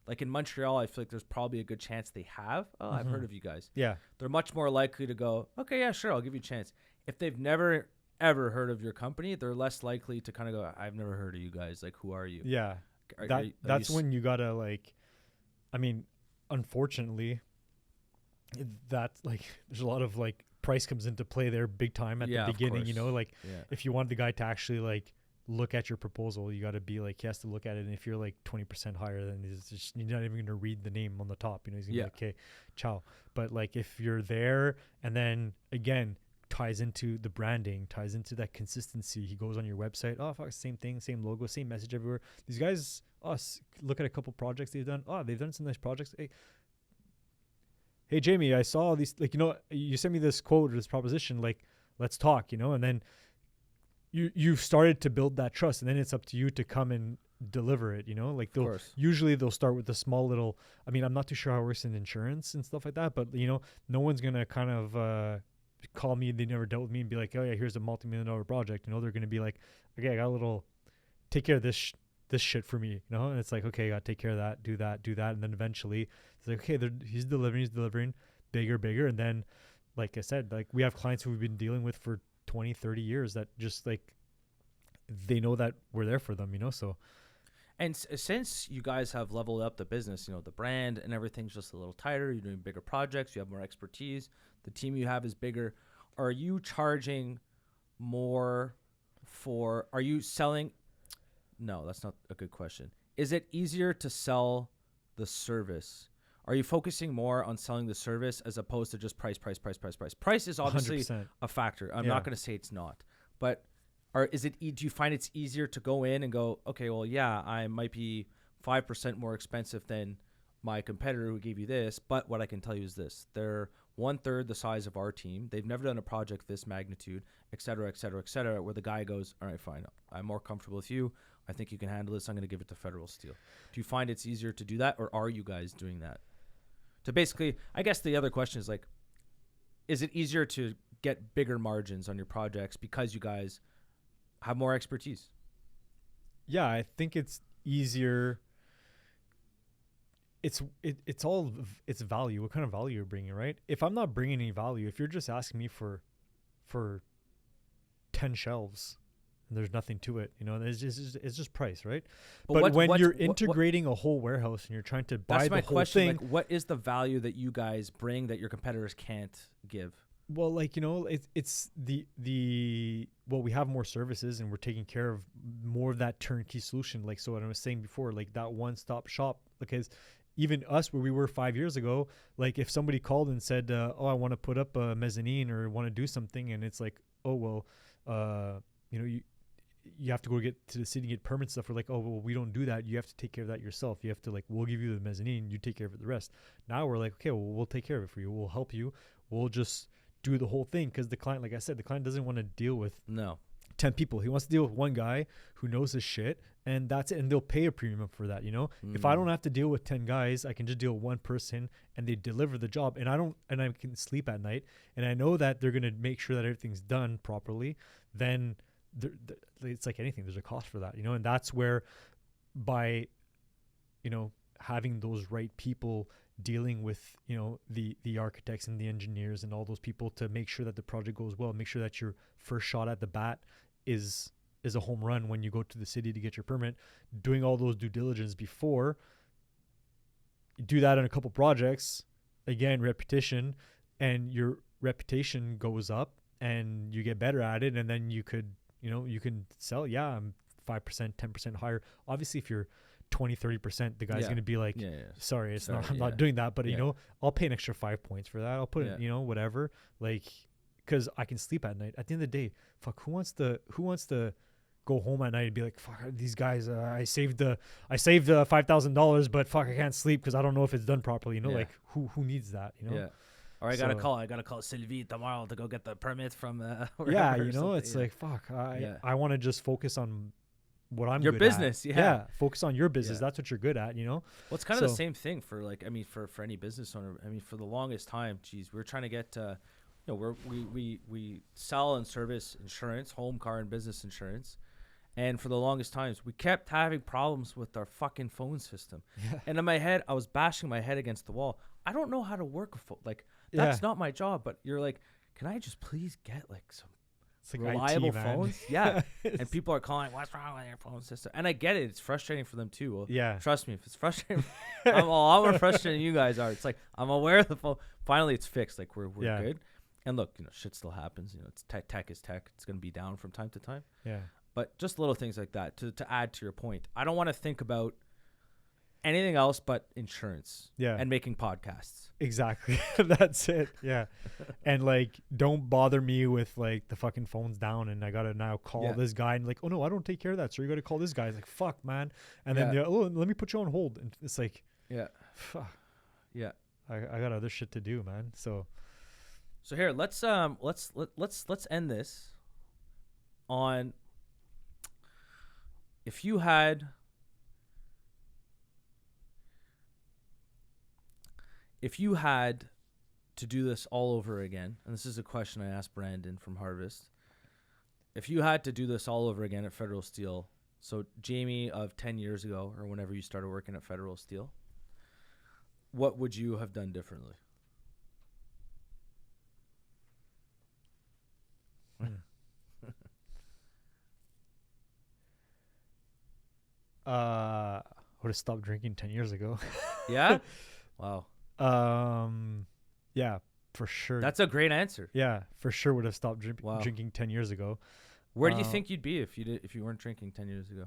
like in Montreal, I feel like there's probably a good chance they have. Oh, I've heard of you guys. Yeah. They're much more likely to go, okay, yeah, sure, I'll give you a chance. If they've never, ever heard of your company, they're less likely to kind of go, I've never heard of you guys. Like, who are you? Yeah. That's when you gotta like, I mean, unfortunately, that's like there's a lot of like price comes into play there big time at the beginning. You know, like if you want the guy to actually like look at your proposal, you got to be like, he has to look at it, and if you're like 20% higher, then you're not even going to read the name on the top. You know, he's gonna be like, okay, ciao. But like if you're there, and then again, ties into the branding, ties into that consistency. He goes on your website. Oh, fuck, same thing, same logo, same message everywhere. These guys, look at a couple projects they've done. Oh, they've done some nice projects. Hey, Jamie, I saw these, like, you know, you sent me this quote or this proposition, like, let's talk, you know, and then you've started to build that trust, and then it's up to you to come and deliver it, you know, like usually they'll start with a small little, I mean, I'm not too sure how it works in insurance and stuff like that, but you know, no one's going to kind of, call me, they never dealt with me, and be like, oh yeah, here's a multi-million-dollar project. You know, they're going to be like, okay, I got a little, take care of this shit for me, you know. And it's like, okay, I got to take care of that, do that, and then eventually it's like, okay, he's delivering bigger, and then like I said, like we have clients who we've been dealing with for 20, 30 years that just like they know that we're there for them, you know. So, and since you guys have leveled up the business, you know, the brand and everything's just a little tighter, you're doing bigger projects, you have more expertise, the team you have is bigger. Are you charging more are you selling? No, that's not a good question. Is it easier to sell the service? Are you focusing more on selling the service as opposed to just price? Price is obviously 100%. a factor. I'm not going to say it's not, but do you find it's easier to go in and go, okay, well, yeah, I might be 5% more expensive than my competitor who gave you this, but what I can tell you is this: they're 1/3 the size of our team. They've never done a project this magnitude, et cetera, et cetera, et cetera, where the guy goes, all right, fine, I'm more comfortable with you. I think you can handle this. I'm going to give it to Federal Steel. Do you find it's easier to do that, or are you guys doing that? To basically, I guess the other question is like, is it easier to get bigger margins on your projects because you guys have more expertise? Yeah, I think it's easier. It's value. What kind of value you're bringing, right? If I'm not bringing any value, if you're just asking me for 10 shelves and there's nothing to it, it's just price, right? But when you're integrating a whole warehouse and you're trying to buy the whole thing, like, what is the value that you guys bring that your competitors can't give? Well, it's we have more services and we're taking care of more of that turnkey solution. Like, so what I was saying before, like that one-stop shop, because even us, where we were 5 years ago, like if somebody called and said, I want to put up a mezzanine or want to do something, and it's like, oh, well, you have to go get to the city and get permits stuff. We're like, oh, well, we don't do that. You have to take care of that yourself. You have to, like, we'll give you the mezzanine, you take care of the rest. Now we're like, okay, well, we'll take care of it for you. We'll help you. We'll just do the whole thing, because the client, like I said, the client doesn't want to deal with 10 people. He wants to deal with one guy who knows his shit, and that's it. And they'll pay a premium for that. If I don't have to deal with 10 guys, I can just deal with one person and they deliver the job, and I can sleep at night, and I know that they're going to make sure that everything's done properly. Then it's like anything, there's a cost for that, and that's where by, having those right people dealing with, the architects and the engineers and all those people to make sure that the project goes well, make sure that your first shot at the bat is a home run when you go to the city to get your permit, doing all those due diligence before. You do that on a couple projects, again, repetition, and your reputation goes up and you get better at it, and then you could, you can sell, I'm 5%, 10% higher. Obviously, if you're 20-30%, the guy's going to be like, sorry, I'm not doing that, but I'll pay an extra 5 points for that. I'll put it, whatever, like, because I can sleep at night. At the end of the day, fuck, who wants to go home at night and be like, fuck, these guys, I saved $5,000, but fuck, I can't sleep because I don't know if it's done properly. Like, who needs that? Or I gotta call Sylvie tomorrow to go get the permit from it's like, fuck, I want to just focus on what I'm your good business at. Focus on your business. That's what you're good at. Well, it's kind of the same thing for, like, for any business owner. For the longest time, we're trying to get we sell and service insurance, home, car, and business insurance. And for the longest times, we kept having problems with our fucking phone system. And in my head, I was bashing my head against the wall. I don't know how to work a phone. Like, that's not my job. But you're like, can I just please get like some reliable phones? And people are calling, what's wrong with your phone system? And I get it. It's frustrating for them too. Well, trust me, if it's frustrating, I'm a lot more frustrated than you guys are. It's like, I'm aware of the phone. Finally, it's fixed. Like, we're good. And look, shit still happens. It's tech is tech. It's going to be down from time to time. But just little things like that to add to your point. I don't want to think about anything else but insurance and making podcasts. Exactly. That's it. And like, don't bother me with like the fucking phone's down and I got to now call this guy and like, oh no, I don't take care of that. So you got to call this guy. It's like, fuck, man. And then, let me put you on hold. And it's like, fuck. I got other shit to do, man. So here, let's end this on, if you had to do this all over again, and this is a question I asked Brandon from Harvest, if you had to do this all over again at Federal Steel, so Jamie of 10 years ago or whenever you started working at Federal Steel, what would you have done differently? I would have stopped drinking 10 years ago. Yeah? Wow. Yeah, for sure. That's a great answer. Yeah, for sure would have stopped drinking 10 years ago. Where do you think you'd be if you weren't drinking 10 years ago?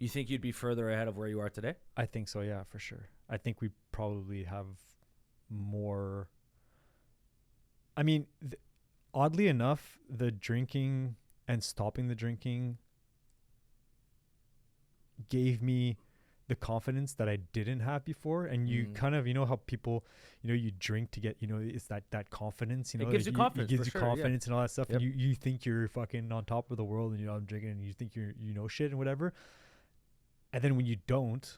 You think you'd be further ahead of where you are today? I think so, yeah, for sure. I think we probably have more. I mean, oddly enough, the drinking and stopping the drinking gave me the confidence that I didn't have before. And you kind of, you know how people, you know, you drink to get, you know, it's that confidence, you know, it gives you confidence. It gives you confidence and all that stuff. Yep. And you think you're fucking on top of the world, and you know, I'm drinking, and you think you know shit and whatever. And then when you don't,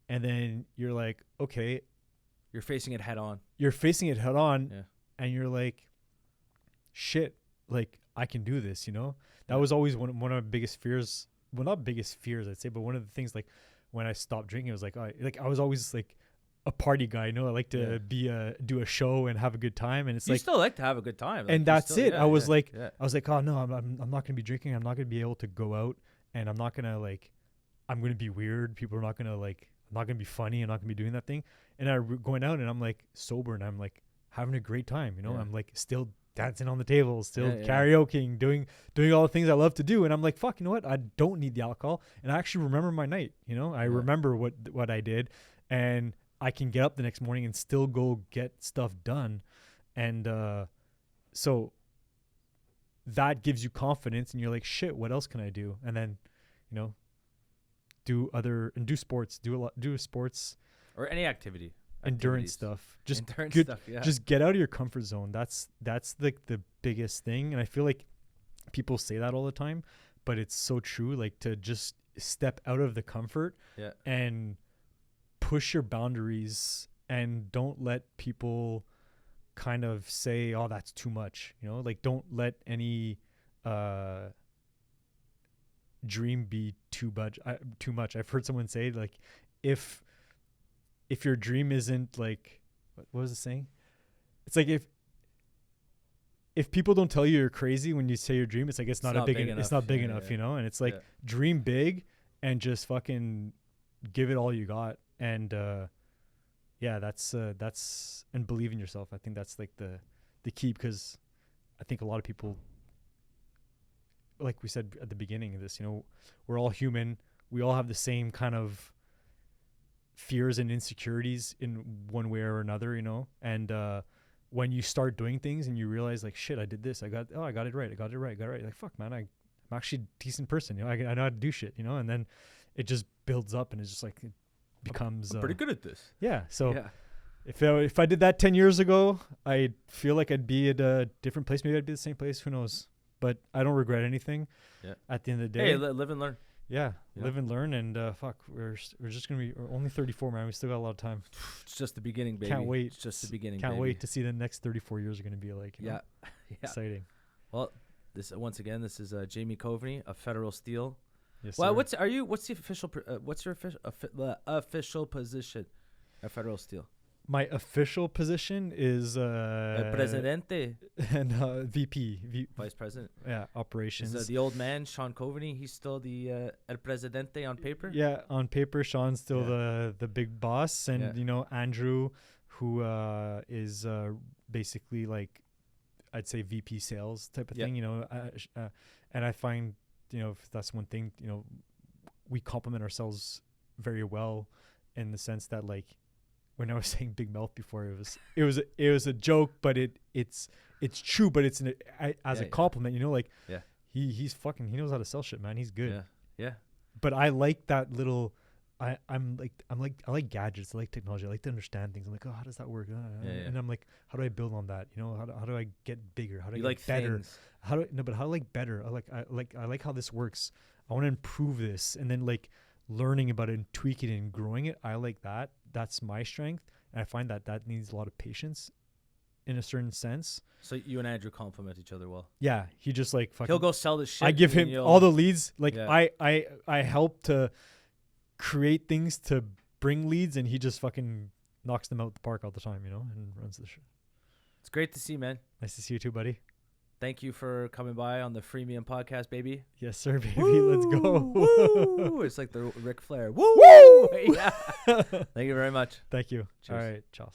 and then you're like, okay, you're facing it head on. Yeah. And you're like, shit, like I can do this, you know? That was always one of my biggest fears. Well, not biggest fears, I'd say, but one of the things, like when I stopped drinking, it was like, I was always like a party guy, you know? I like to do a show and have a good time. And it's you like, still like to have a good time. Like, and that's it. I was like, oh no, I'm not going to be drinking. I'm not going to be able to go out, and I'm not going to like, I'm going to be weird. People are not going to like, I'm not going to be funny. I'm not going to be doing that thing. And I'm going out, and I'm like sober, and I'm like having a great time, you know? I'm like still dancing on the table, still karaokeing, doing all the things I love to do. And I'm like, fuck, you know what? I don't need the alcohol. And I actually remember my night, you know? I remember what I did, and I can get up the next morning and still go get stuff done. And so that gives you confidence, and you're like, shit, what else can I do? And then, you know, do sports or any activity. Endurance stuff. Just get out of your comfort zone. That's like the biggest thing. And I feel like people say that all the time, but it's so true. Like to just step out of the comfort and push your boundaries, and don't let people kind of say, oh, that's too much, you know? Like don't let any dream be too much. I've heard someone say, like, if your dream isn't like, what was it saying? It's like if people don't tell you you're crazy when you say your dream, it's like it's not big enough, you know? And it's like dream big and just fucking give it all you got. And that's and believe in yourself. I think that's like the key, because I think a lot of people, like we said at the beginning of this, you know, we're all human. We all have the same kind of fears and insecurities in one way or another, you know? And when you start doing things and you realize, like, shit, I did this, I got it right. Like, fuck, man, I'm actually a decent person, you know? I know how to do shit, you know? And then it just builds up, and it's just like, it becomes I'm pretty good at this. Yeah. So if I did that 10 years ago, I feel like I'd be at a different place. Maybe I'd be the same place, who knows? But I don't regret anything. At the end of the day. Hey, live and learn. Live and learn. And fuck, we're just gonna be only 34, man. We still got a lot of time. It's just the beginning, baby. Can't wait. It's just the beginning. Can't wait to see the next 34 years are gonna be like. You know, exciting. Well, this is Jamie Coveny of Federal Steel. Yes. Well, sir. what's the official? What's your official position at Federal Steel? My official position is Presidente and VP, Vice President. Yeah, operations. Is the old man Sean Coveny? He's still the El Presidente on paper. Yeah, on paper, Sean's still the big boss, and you know, Andrew, who is basically like, I'd say VP sales type of thing. You know, and I find, you know, if that's one thing, you know, we complement ourselves very well, in the sense that, like, when I was saying big mouth before, it was a joke, but it's true, but it's as a compliment, you know, like he knows how to sell shit, man. He's good. Yeah. But I like that little, I like gadgets. I like technology. I like to understand things. I'm like, oh, how does that work? And I'm like, how do I build on that? You know, how do I get bigger? How do I get better? Things. How do I like better? I like how this works. I want to improve this, and then like learning about it and tweaking it and growing it. I like that. That's my strength. And I find that needs a lot of patience in a certain sense. So you and Andrew complement each other well. Yeah. He just like fucking, he'll go sell this shit. I give him all the leads. Like I help to create things to bring leads, and he just fucking knocks them out the park all the time, you know, and runs the shit. It's great to see, man. Nice to see you too, buddy. Thank you for coming by on the Freemium Podcast, baby. Yes, sir, baby. Woo, let's go. Woo. It's like the Ric Flair. Woo! Yeah. Thank you very much. Thank you. Cheers. All right. Ciao.